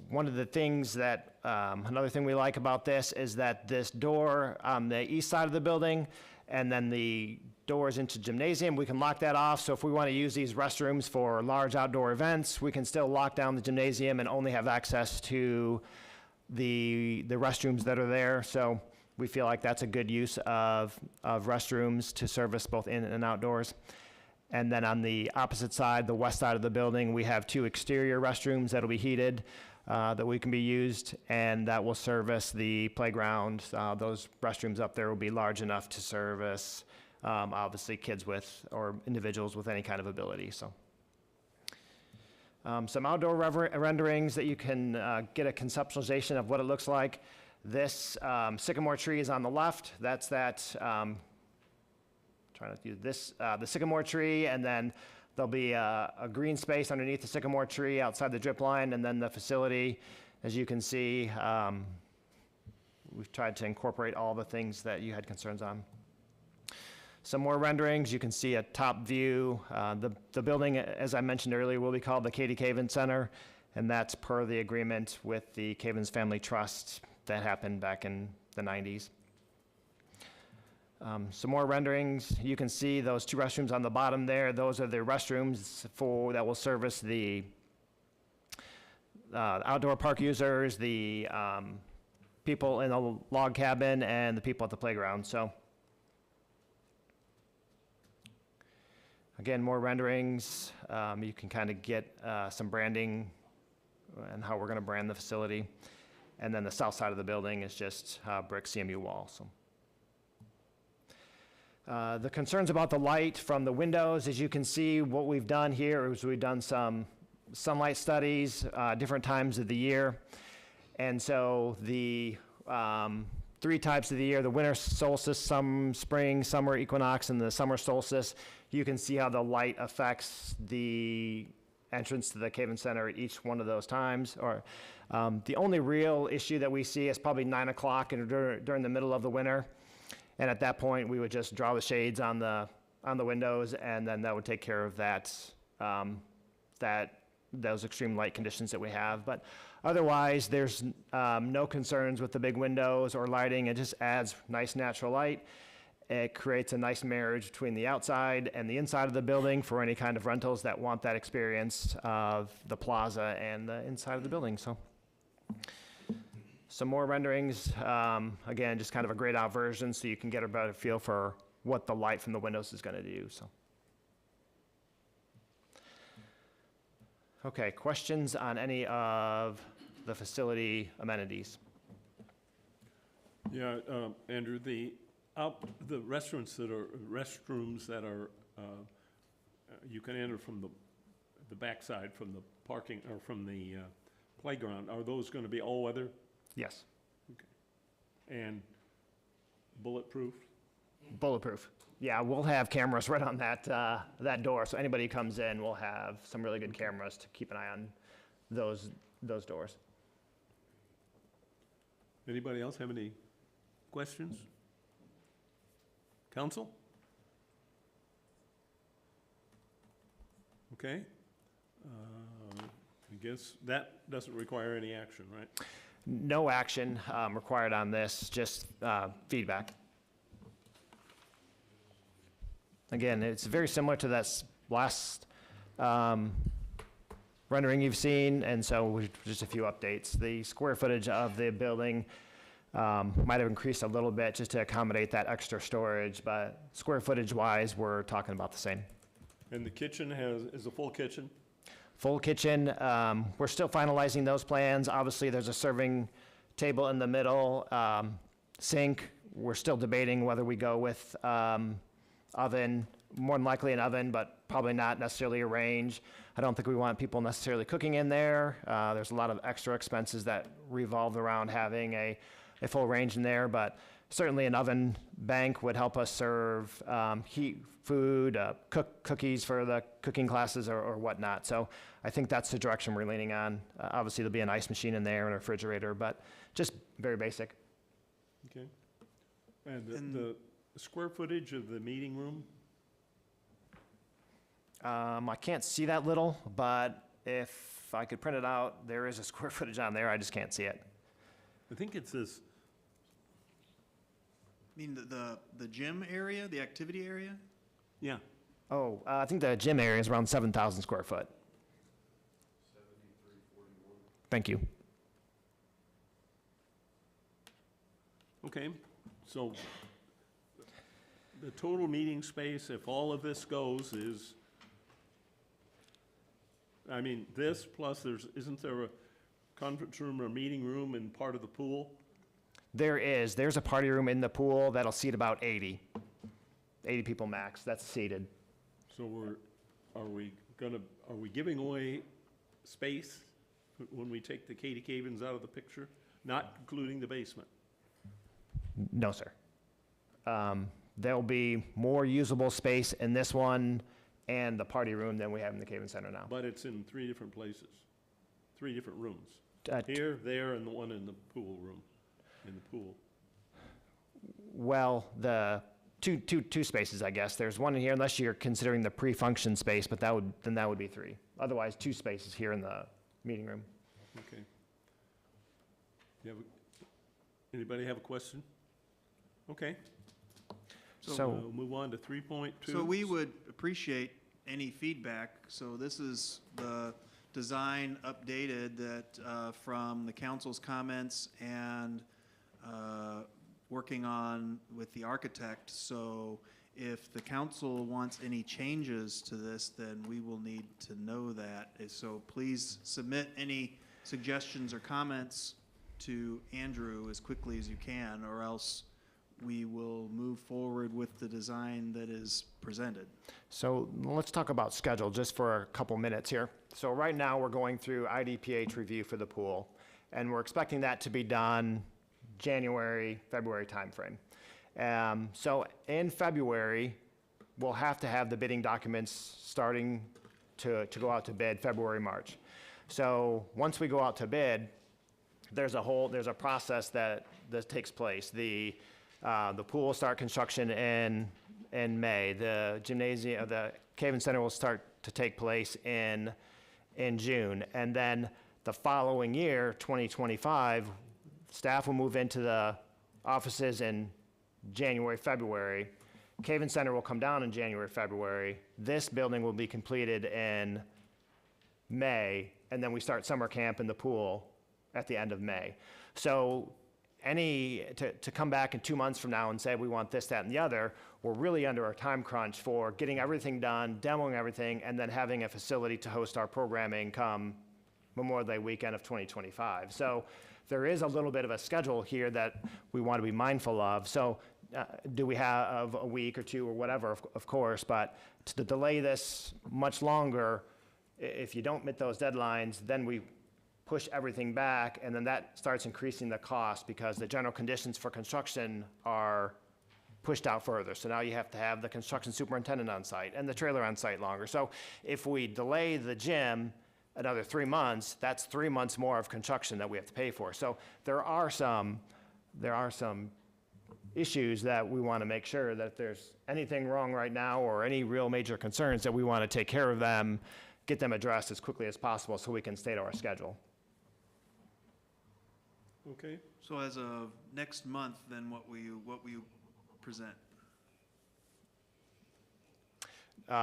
One of the things that, another thing we like about this is that this door on the east side of the building and then the doors into gymnasium, we can lock that off. So if we want to use these restrooms for large outdoor events, we can still lock down the gymnasium and only have access to the restrooms that are there. So we feel like that's a good use of restrooms to service both in and outdoors. And then on the opposite side, the west side of the building, we have 2 exterior restrooms that'll be heated, that we can be used, and that will service the playground. Those restrooms up there will be large enough to service, obviously, kids with, or individuals with any kind of ability, so. Some outdoor renderings that you can get a conceptualization of what it looks like. This sycamore tree is on the left. That's that, trying to use this, the sycamore tree, and then there'll be a green space underneath the sycamore tree outside the drip line, and then the facility, as you can see, we've tried to incorporate all the things that you had concerns on. Some more renderings, you can see a top view. The building, as I mentioned earlier, will be called the Katie Caven Center, and that's per the agreement with the Cavens Family Trust that happened back in the 90s. Some more renderings. You can see those 2 restrooms on the bottom there. Those are the restrooms that will service the outdoor park users, the people in the log cabin, and the people at the playground. So, again, more renderings. You can kind of get some branding and how we're going to brand the facility. And then the south side of the building is just brick CMU wall. So. The concerns about the light from the windows, as you can see, what we've done here is we've done some sunlight studies, different times of the year. And so the 3 types of the year, the winter solstice, spring, summer equinox, and the summer solstice, you can see how the light affects the entrance to the Caven Center at each one of those times. Or the only real issue that we see is probably 9 o'clock during the middle of the winter. And at that point, we would just draw the shades on the windows, and then that would take care of those extreme light conditions that we have. But otherwise, there's no concerns with the big windows or lighting. It just adds nice natural light. It creates a nice marriage between the outside and the inside of the building for any kind of rentals that want that experience of the plaza and the inside of the building. So. Some more renderings, again, just kind of a grayed out version so you can get a better feel for what the light from the windows is going to do. So, okay, questions on any of the facility amenities? Yeah, Andrew, the restrooms that are you can enter from the backside, from the parking or from the playground, are those going to be all weather? Yes. Okay. And bulletproof? Bulletproof. Yeah, we'll have cameras right on that door, so anybody who comes in will have some really good cameras to keep an eye on those doors. Anybody else have any questions? Council? Okay. I guess that doesn't require any action, right? No action required on this, just feedback. Again, it's very similar to that last rendering you've seen, and so just a few updates. The square footage of the building Might have increased a little bit just to accommodate that extra storage, but square footage wise, we're talking about the same. And the kitchen is a full kitchen? Full kitchen, we're still finalizing those plans. Obviously, there's a serving table in the middle, sink. We're still debating whether we go with oven, more than likely an oven, but probably not necessarily a range. I don't think we want people necessarily cooking in there. There's a lot of extra expenses that revolve around having a full range in there, but certainly an oven bank would help us serve heat food, cook cookies for the cooking classes or whatnot. So I think that's the direction we're leaning on. Obviously, there'll be an ice machine in there and a refrigerator, but just very basic. Okay. And the square footage of the meeting room? I can't see that little, but if I could print it out, there is a square footage on there. I just can't see it. I think it says, I mean, the gym area, the activity area? yeah, Oh, I think the gym area is around 7,000 square foot. 7341. Thank you. okay. So the total meeting space, if all of this goes, is, I mean, this plus isn't there a conference room or meeting room in part of the pool? There's a party room in the pool that'll seat about 80 people max, that's seated. So are we giving away space when we take the Katie Cavens out of the picture? Not including the basement? No, sir. There'll be more usable space in this one and the party room than we have in the Caven Center now. But it's in 3 different places, 3 different rooms. Uh, Here, there, and the one in the pool room, in the pool. Well, the two spaces, I guess. There's one in here, unless you're considering the pre-function space, but that would be 3. Otherwise, 2 spaces here in the meeting room. Okay. Anybody have a question? Okay. So- We'll move on to 3.2. So we would appreciate any feedback. So this is the design updated that, from the council's comments and working on with the architect. So if the council wants any changes to this, then we will need to know that. So please submit any suggestions or comments to Andrew as quickly as you can, or else we will move forward with the design that is presented. So let's talk about schedule just for a couple minutes here. So right now, we're going through IDPH review for the pool, and we're expecting that to be done January, February timeframe. So in February, we'll have to have the bidding documents starting to go out to bid February, March. So once we go out to bid, there's a process that takes place. The pool will start construction in May. The gymnasium, the Caven Center will start to take place in June. And then the following year, 2025, staff will move into the offices in January, February. Caven Center will come down in January, February. This building will be completed in May, and then we start summer camp in the pool at the end of May. So to come back in 2 months from now and say we want this, that, and the other, we're really under a time crunch for getting everything done, demoing everything, and then having a facility to host our programming come Memorial Day weekend of 2025. So there is a little bit of a schedule here that we want to be mindful of. So do we have a week or 2 or whatever, of course, but to delay this much longer, if you don't meet those deadlines, then we push everything back, and then that starts increasing the cost because the general conditions for construction are pushed out further. So now you have to have the construction superintendent on site and the trailer on site longer. So if we delay the gym another 3 months, that's 3 months more of construction that we have to pay for. So there are some issues that we want to make sure that if there's anything wrong right now or any real major concerns, that we want to take care of them, get them addressed as quickly as possible so we can stay to our schedule. Okay. So as of next month, then what will you present?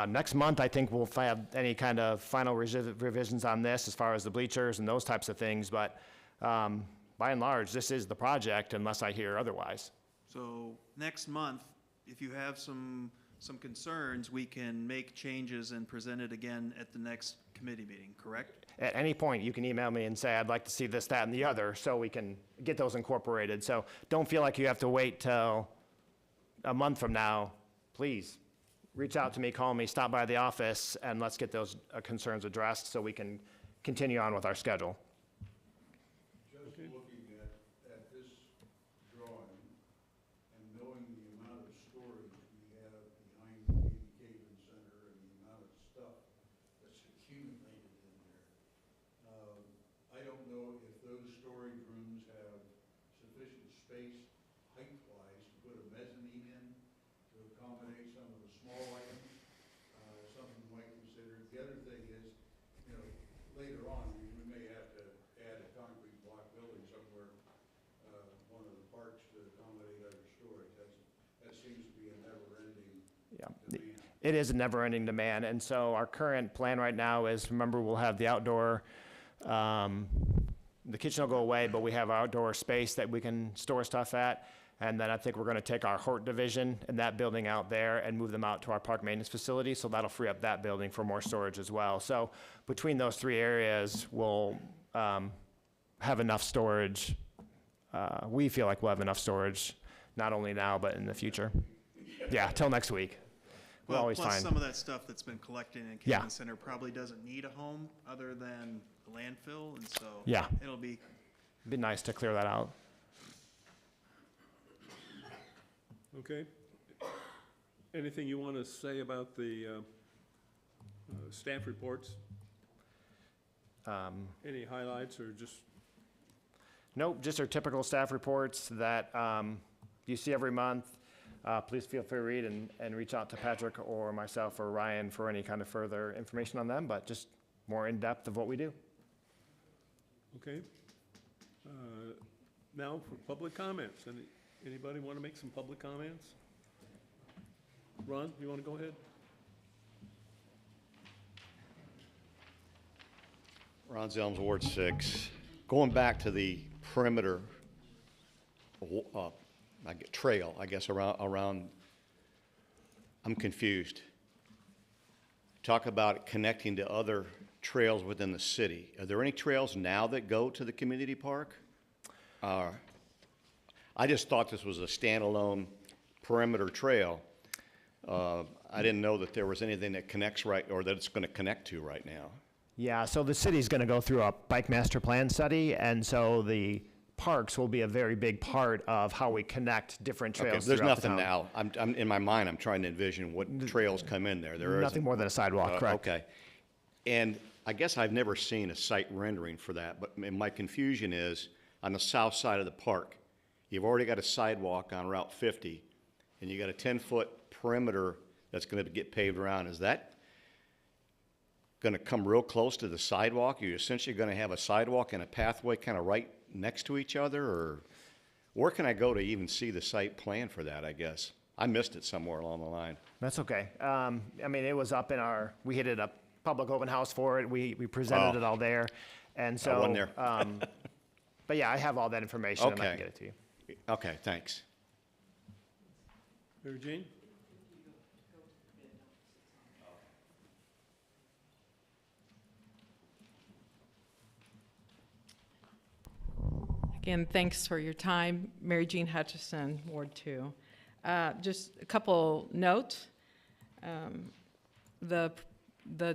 Next month, I think we'll have any kind of final revisions on this as far as the bleachers and those types of things, but by and large, this is the project unless I hear otherwise. So next month, if you have some concerns, we can make changes and present it again at the next committee meeting, correct? At any point, you can email me and say, I'd like to see this, that, and the other, so we can get those incorporated. So don't feel like you have to wait till a month from now. Please, reach out to me, call me, stop by the office, and let's get those concerns addressed so we can continue on with our schedule. Just looking at this drawing and knowing the amount of storage we have behind the Katie Caven Center and the amount of stuff that's accumulated in there, I don't know if those storage rooms have sufficient space height-wise to put a mezzanine in to accommodate some of the small items, something we might consider. The other thing is, you know, later on, we may have to add a concrete block building somewhere, one of the parks to accommodate other storage. That seems to be a never-ending Yeah. demand. It is a never-ending demand, and so our current plan right now is, remember, we'll have the outdoor, the kitchen will go away, but we have outdoor space that we can store stuff at. And then I think we're gonna take our Hort division and that building out there and move them out to our park maintenance facility, so that'll free up that building for more storage as well. So between those three areas, we'll have enough storage. We feel like we'll have enough storage, not only now, but in the future. Yeah, till next week. We'll Well, always plus find. some of that stuff that's been collected in Yeah. Caven Center probably doesn't need a home other than the landfill, and so Yeah. it'll be Be nice to clear that out. Okay. Anything you want to say about the staff reports? Any highlights or just, Nope, just our typical staff reports that you see every month. Please feel free to read and reach out to Patrick or myself or Ryan for any kind of further information on them, but just more in-depth of what we do. okay? Now for public comments. Anybody want to make some public comments? Ron, you want to go ahead? Ron Zelms, Ward 6. Going back to the perimeter trail, I guess, around, I'm confused. Talk about connecting to other trails within the city. Are there any trails now that go to the community park? I just thought this was a standalone perimeter trail. I didn't know that there was anything that connects or that it's going to connect to right now. Yeah, so the city's going to go through a bike master plan study, and so the parks will be a very big part of how we connect different Okay, trails there's throughout the nothing town. now. I'm in my mind, I'm trying to envision what trails come in there. There Nothing isn't. more than a sidewalk, correct? Okay. And I guess I've never seen a site rendering for that, but my confusion is, on the south side of the park, you've already got a sidewalk on Route 50, and you got a 10-foot perimeter that's going to get paved around. Is that going to come real close to the sidewalk? You're essentially going to have a sidewalk and a pathway kind of right next to each other, or where can I go to even see the site plan for that, I guess? I missed it somewhere along the line. That's okay. I mean, it was up in we had a public open house for it. We presented it all there. And so. wasn't there. But yeah, I have all that information and I Okay. can get it to you. Okay, thanks. Mary Jane? Again, thanks for your time. Mary Jean Hutchison, Ward 2. Just a couple notes. The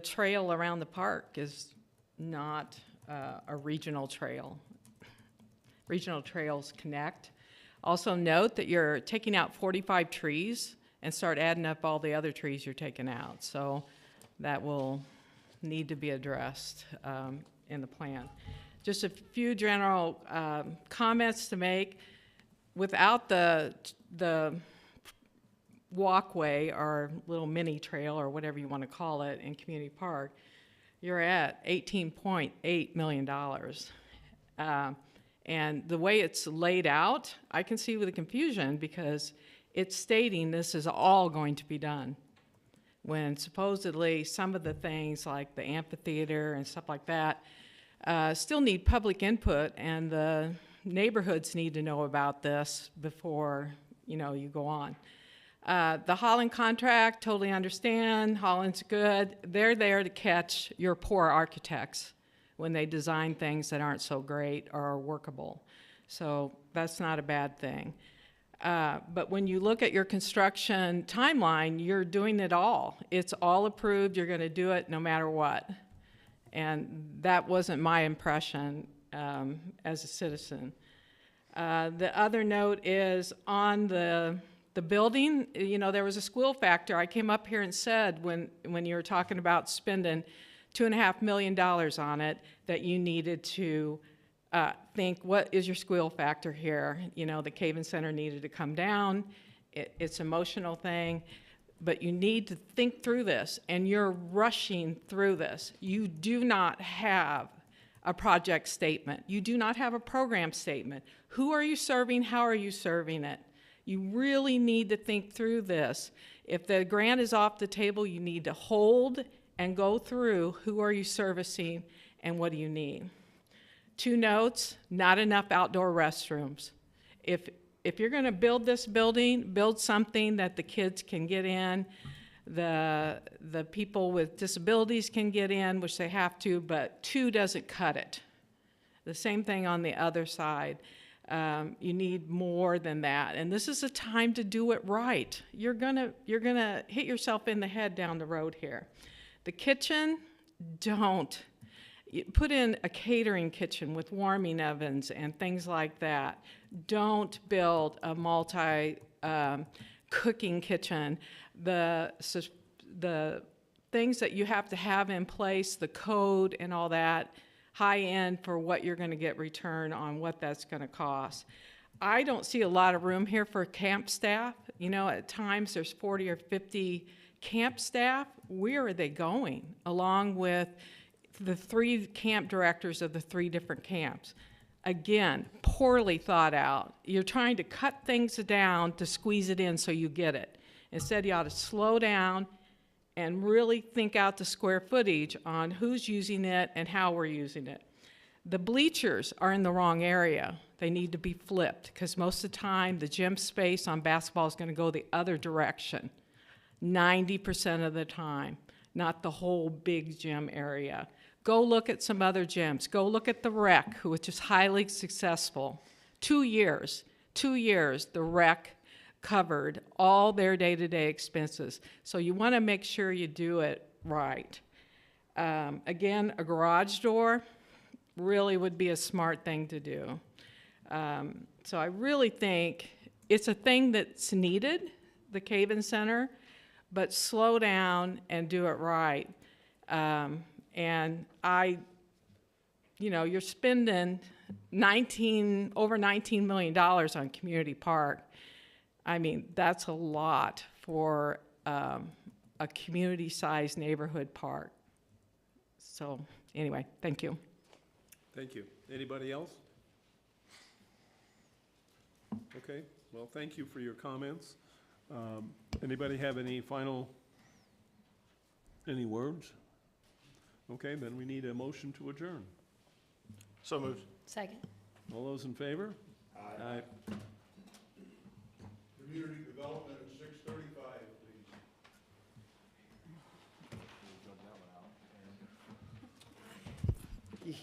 trail around the park is not a regional trail. Regional trails connect. Also note that you're taking out 45 trees and start adding up all the other trees you're taking out. So that will need to be addressed in the plan. Just a few general comments to make. Without the walkway or little mini trail or whatever you want to call it in Community Park, you're at $18.8 million. And the way it's laid out, I can see with the confusion because it's stating this is all going to be done. When supposedly some of the things like the amphitheater and stuff like that still need public input, and the neighborhoods need to know about this before, you know, you go on. The Holland contract, totally understand. Holland's good. They're there to catch your poor architects when they design things that aren't so great or are workable. So that's not a bad thing. But when you look at your construction timeline, you're doing it all. It's all approved. You're going to do it no matter what. And that wasn't my impression as a citizen. The other note is on the building, you know, there was a squeal factor. I came up here and said when you were talking about spending $2.5 million on it, that you needed to think, what is your squeal factor here? You know, the Caven Center needed to come down. It's an emotional thing, but you need to think through this, and you're rushing through this. You do not have a project statement. You do not have a program statement. Who are you serving? How are you serving it? You really need to think through this. If the grant is off the table, you need to hold and go through who are you servicing and what do you need. 2 notes, not enough outdoor restrooms. If you're going to build this building, build something that the kids can get in, the people with disabilities can get in, which they have to, but 2 doesn't cut it. The same thing on the other side. You need more than that, and this is a time to do it right. You're gonna hit yourself in the head down the road here. The kitchen, don't. Put in a catering kitchen with warming ovens and things like that. Don't build a multi-cooking kitchen. The things that you have to have in place, the code and all that, high end for what you're going to get return on what that's going to cost. I don't see a lot of room here for camp staff. You know, at times there's 40 or 50 camp staff. Where are they going? Along with the 3 camp directors of the 3 different camps. Again, poorly thought out. You're trying to cut things down to squeeze it in so you get it. Instead, you ought to slow down and really think out the square footage on who's using it and how we're using it. The bleachers are in the wrong area. They need to be flipped because most of the time the gym space on basketball is going to go the other direction, 90% of the time, not the whole big gym area. Go look at some other gyms. Go look at the Rec, which is highly successful. 2 years, the Rec covered all their day-to-day expenses. So you want to make sure you do it right. Again, a garage door really would be a smart thing to do. So I really think it's a thing that's needed, the Caven Center, but slow down and do it right. And you're spending over $19 million on Community Park. I mean, that's a lot for a community-sized neighborhood park. So anyway, thank you. Thank you. Anybody else? Okay, well, thank you for your comments. Anybody have any words? Okay, then we need a motion to adjourn. So moved. Second. All those in favor? Aye. Community development at 6:35, please.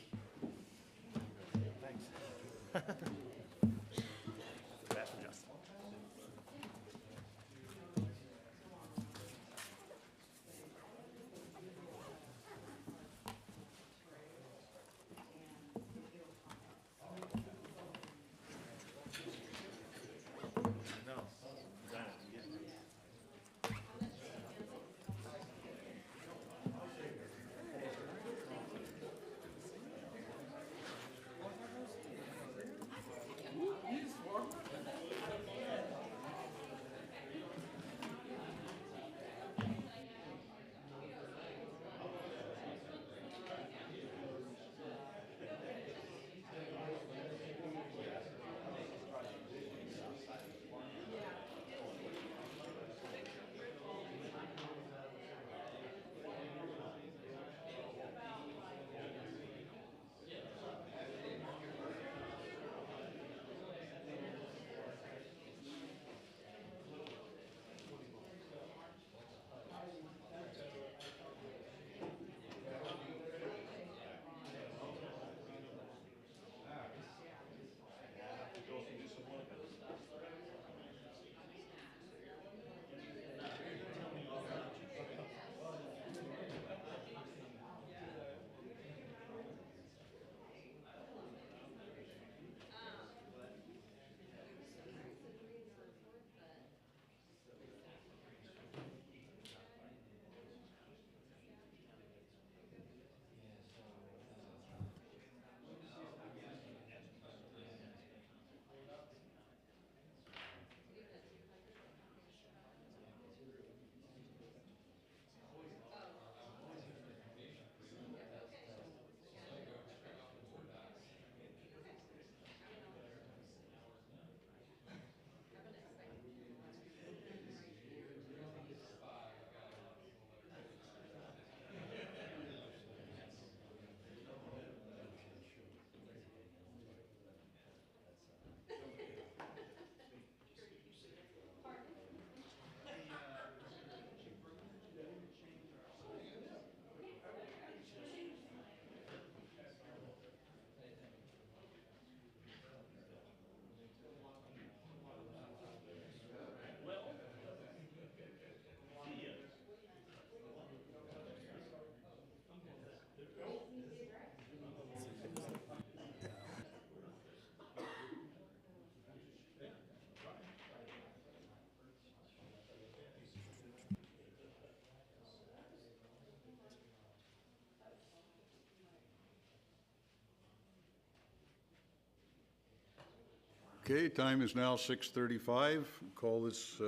Okay, time is now 6:35. Call this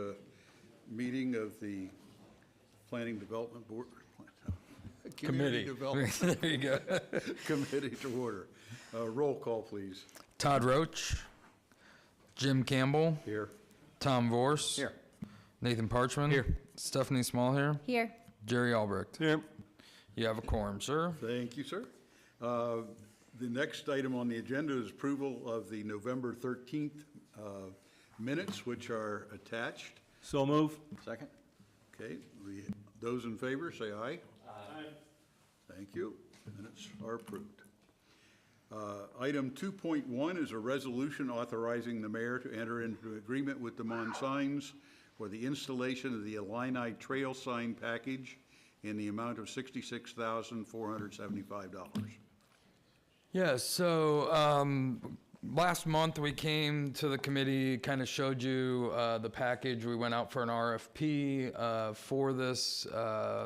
meeting of the Planning Development Board. Community Development There you go. Committee to order. Roll call, please. Todd Roach, Jim Campbell, Here. Tom Vorse. Here. Nathan Parchman. Here. Stephanie Smallhair. Here. Jerry Albrecht. Here. You have a quorum, sir. Thank you, sir. The next item on the agenda is approval of the November 13th minutes, which are attached. So move. Second? Okay, those in favor, say aye. Aye. Thank you. Minutes are approved. Item 2.1 is a resolution authorizing the mayor to enter into agreement with Demond Signs for the installation of the Illini Trail sign package in the amount of $66,475. Yeah, so last month we came to the committee, kind of showed you the package. We went out for an RFP for this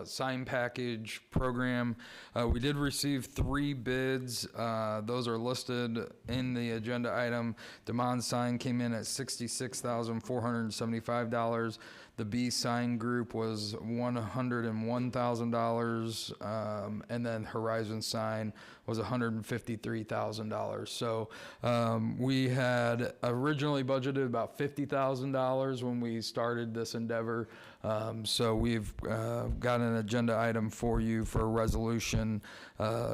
sign package program. We did receive 3 bids. Those are listed in the agenda item. Demond Sign came in at $66,475. The B Sign Group was $101,000, and then Horizon Sign was $153,000. So we had originally budgeted about $50,000 when we started this endeavor. So we've got an agenda item for you for a resolution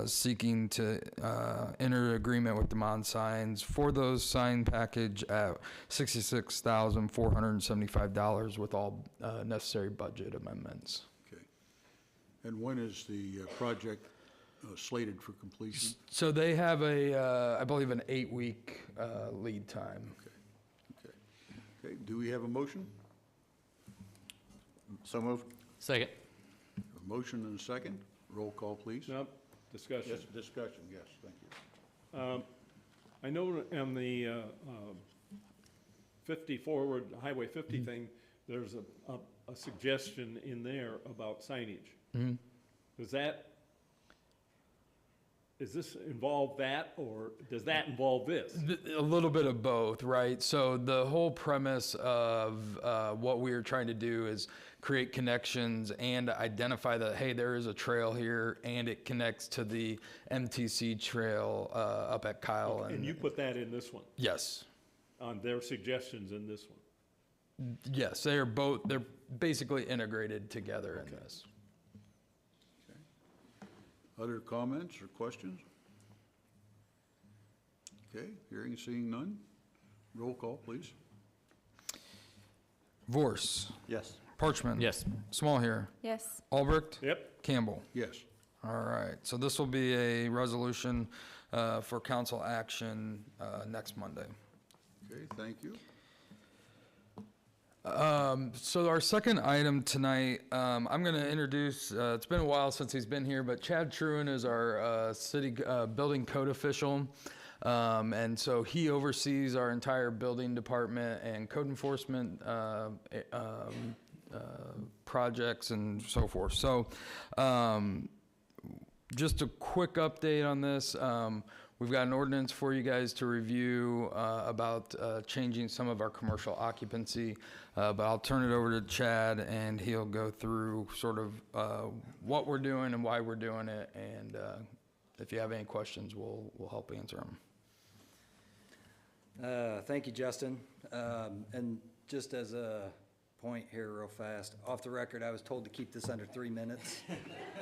seeking to enter agreement with Demond Signs for those sign package at $66,475 with all necessary budget amendments. Okay. And when is the project slated for completion? So they have I believe an 8-week lead time. Okay, do we have a motion? So moved? Second. A motion and a second? Roll call, please. No, discussion. Yes, discussion, yes, thank you. I know on the 50 forward, Highway 50 thing, there's a suggestion in there about signage. Does this involve that, or does that involve this? A little bit of both, right? So the whole premise of what we are trying to do is create connections and identify that, hey, there is a trail here, and it connects to the MTC trail up at Kyle. And you put that in this one, Yes. on their suggestions in this one? Yes, they're basically integrated together in this. Other comments or questions? Okay, hearing and seeing none. Roll call, please. Vorse. Yes. Parchman. Yes. Smallhair. Yes. Albrecht. Yep. Campbell. Yes. All right, so this will be a resolution for council action next Monday. Okay, thank you. So our second item tonight, I'm going to introduce, it's been a while since he's been here, but Chad Truen is our city building code official. And so he oversees our entire building department and code enforcement projects and so forth. So just a quick update on this. We've got an ordinance for you guys to review about changing some of our commercial occupancy, but I'll turn it over to Chad and he'll go through sort of what we're doing and why we're doing it, and if you have any questions, we'll help answer them. Thank you, Justin. And just as a point here real fast, off the record, I was told to keep this under 3 minutes,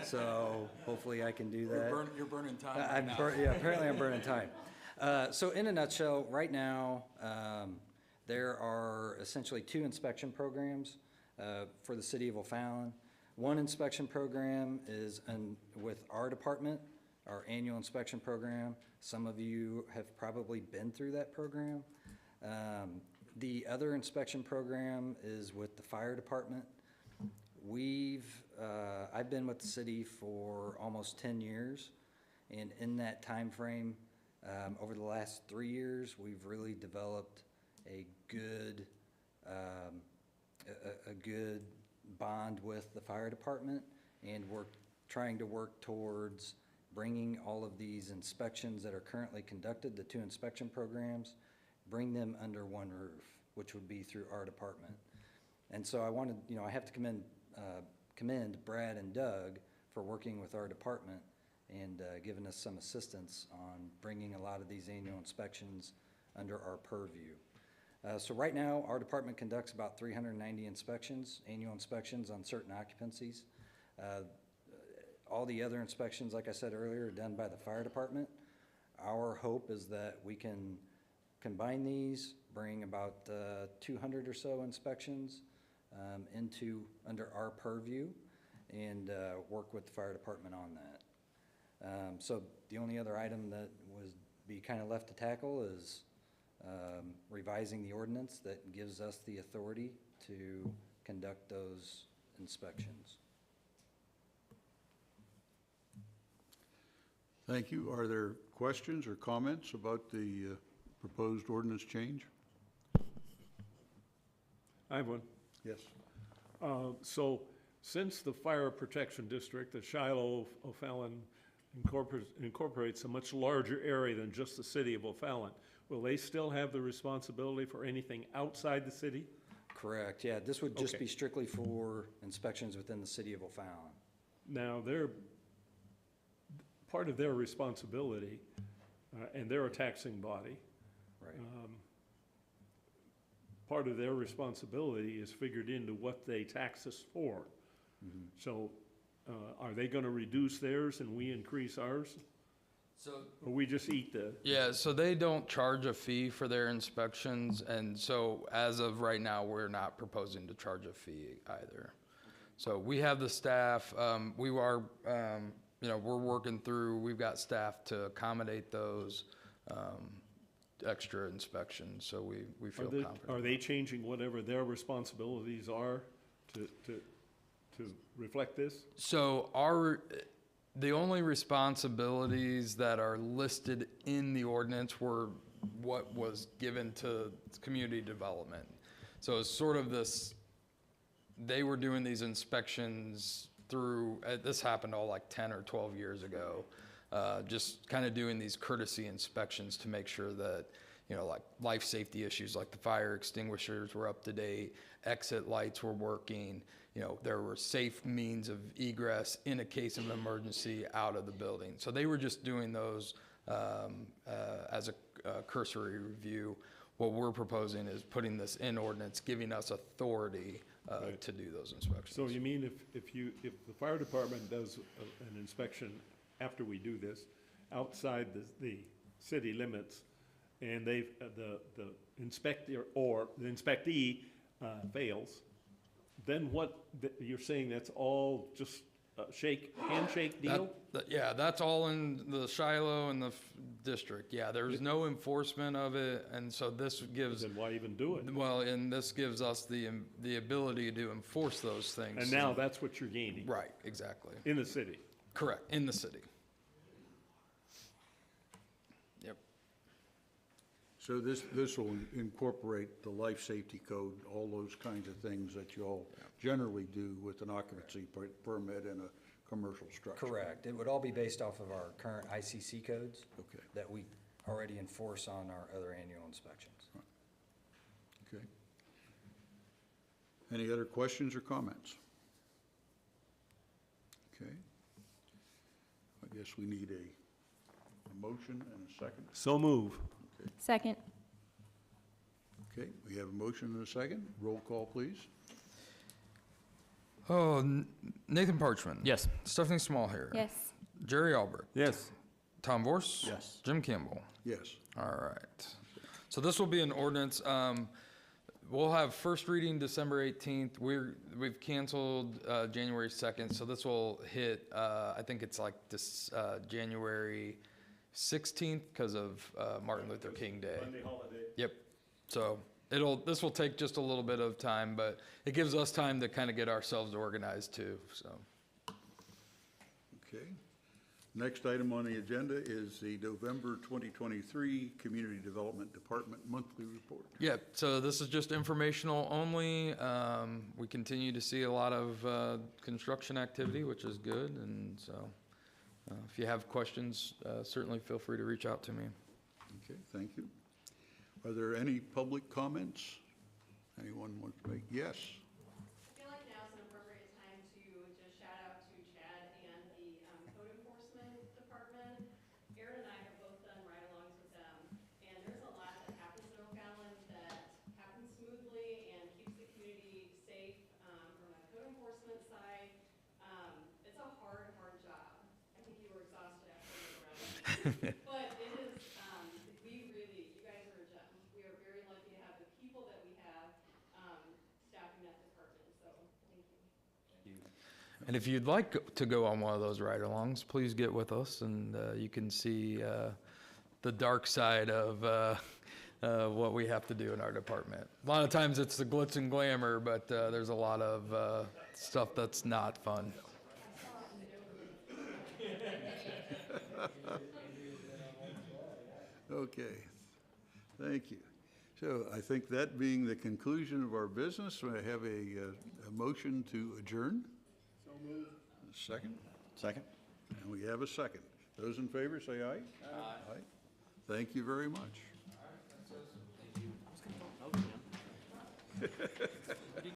so hopefully I can do that. You're burning time Yeah, apparently I'm burning time. So in a nutshell, right now, there are essentially 2 inspection programs for the city of O'Fallon. One inspection program is with our department, our annual inspection program. Some of you have probably been through that program. The other inspection program is with the fire department. I've been with the city for almost 10 years, and in that time frame, over the last 3 years, we've really developed a good bond with the fire department, and we're trying to work towards bringing all of these inspections that are currently conducted, the 2 inspection programs, bring them under one roof, which would be through our department. And so I wanted, I have to commend Brad and Doug for working with our department and giving us some assistance on bringing a lot of these annual inspections under our purview. So right now, our department conducts about 390 inspections, annual inspections on certain occupancies. All the other inspections, like I said earlier, are done by the fire department. Our hope is that we can combine these, bring about 200 or so inspections under our purview, and work with the fire department on that. So the only other item that would be kind of left to tackle is revising the ordinance that gives us the authority to conduct those inspections. Thank you. Are there questions or comments about the proposed ordinance change? I have one. Yes. So since the Fire Protection District, the Shiloh O'Fallon incorporates a much larger area than just the city of O'Fallon, will they still have the responsibility for anything outside the city? Correct, yeah, this would just Okay. be strictly for inspections within the city of O'Fallon. Now, part of their responsibility, and they're a taxing body, Right. part of their responsibility is figured into what they tax us for. So are they going to reduce theirs and we increase ours? So, Or we just eat the, yeah, so they don't charge a fee for their inspections, and so as of right now, we're not proposing to charge a fee either. So we have the staff, we are, we're working through, we've got staff to accommodate those extra inspections, so we feel confident. are they changing whatever their responsibilities are to reflect this? So the only responsibilities that are listed in the ordinance were what was given to community development. So it's sort of this, they were doing these inspections through, this happened all like 10 or 12 years ago, just kind of doing these courtesy inspections to make sure that, like life safety issues, like the fire extinguishers were up to date, exit lights were working, there were safe means of egress in a case of emergency out of the building. So they were just doing those as a cursory review. What we're proposing is putting this in ordinance, giving us authority to do those inspections. So you mean if the fire department does an inspection after we do this, outside the city limits, and the inspector or the inspectee fails, then you're saying that's all just a handshake deal? Yeah, that's all in the Shiloh and the district. Yeah, there's no enforcement of it, and so this gives. Then why even do it? Well, and this gives us the ability to enforce those things. And now that's what you're gaining? Right, exactly. In the city? Correct, in the city. Yep. So this will incorporate the life safety code, all those kinds of things that you all generally do with an occupancy permit in a commercial structure. Correct, it would all be based off of our current ICC codes Okay. that we already enforce on our other annual inspections. Okay. Any other questions or comments? Okay. I guess we need a motion and a second. So move. Second. Okay, we have a motion and a second. Roll call, please. Oh, Nathan Parchman. Yes. Stephanie Smallhair. Yes. Jerry Albrecht. Yes. Tom Vorse. Yes. Jim Campbell. Yes. All right. So this will be an ordinance. We'll have first reading December 18th. We've canceled January 2nd, so this will hit, I think it's like this January 16th because of Martin Luther King Day. Monday holiday. Yep. So this will take just a little bit of time, but it gives us time to kind of get ourselves organized too, so. Okay. Next item on the agenda is the November 2023 Community Development Department Monthly Report. Yeah, so this is just informational only. We continue to see a lot of construction activity, which is good, and so if you have questions, certainly feel free to reach out to me. Okay, thank you. Are there any public comments? Anyone want to make? Yes. I feel like now's an appropriate time to just shout out to Chad and the code enforcement department. Aaron and I have both done ride-alongs with them, and there's a lot that happens in O'Fallon that happens smoothly and keeps the community safe from a code enforcement side. It's a hard job. I think you were exhausted after you were around. But it is, you guys are a gem. We are very lucky to have the people that we have staffing that department, so thank you. And if you'd like to go on one of those ride-alongs, please get with us, and you can see the dark side of what we have to do in our department. A lot of times it's the glitz and glamour, but there's a lot of stuff that's not fun. Okay, thank you. So I think that being the conclusion of our business, I have a motion to adjourn. So moved. Second? Second? And we have a second. Those in favor, say aye. Aye. Thank you very much. All right, that's us. Thank you.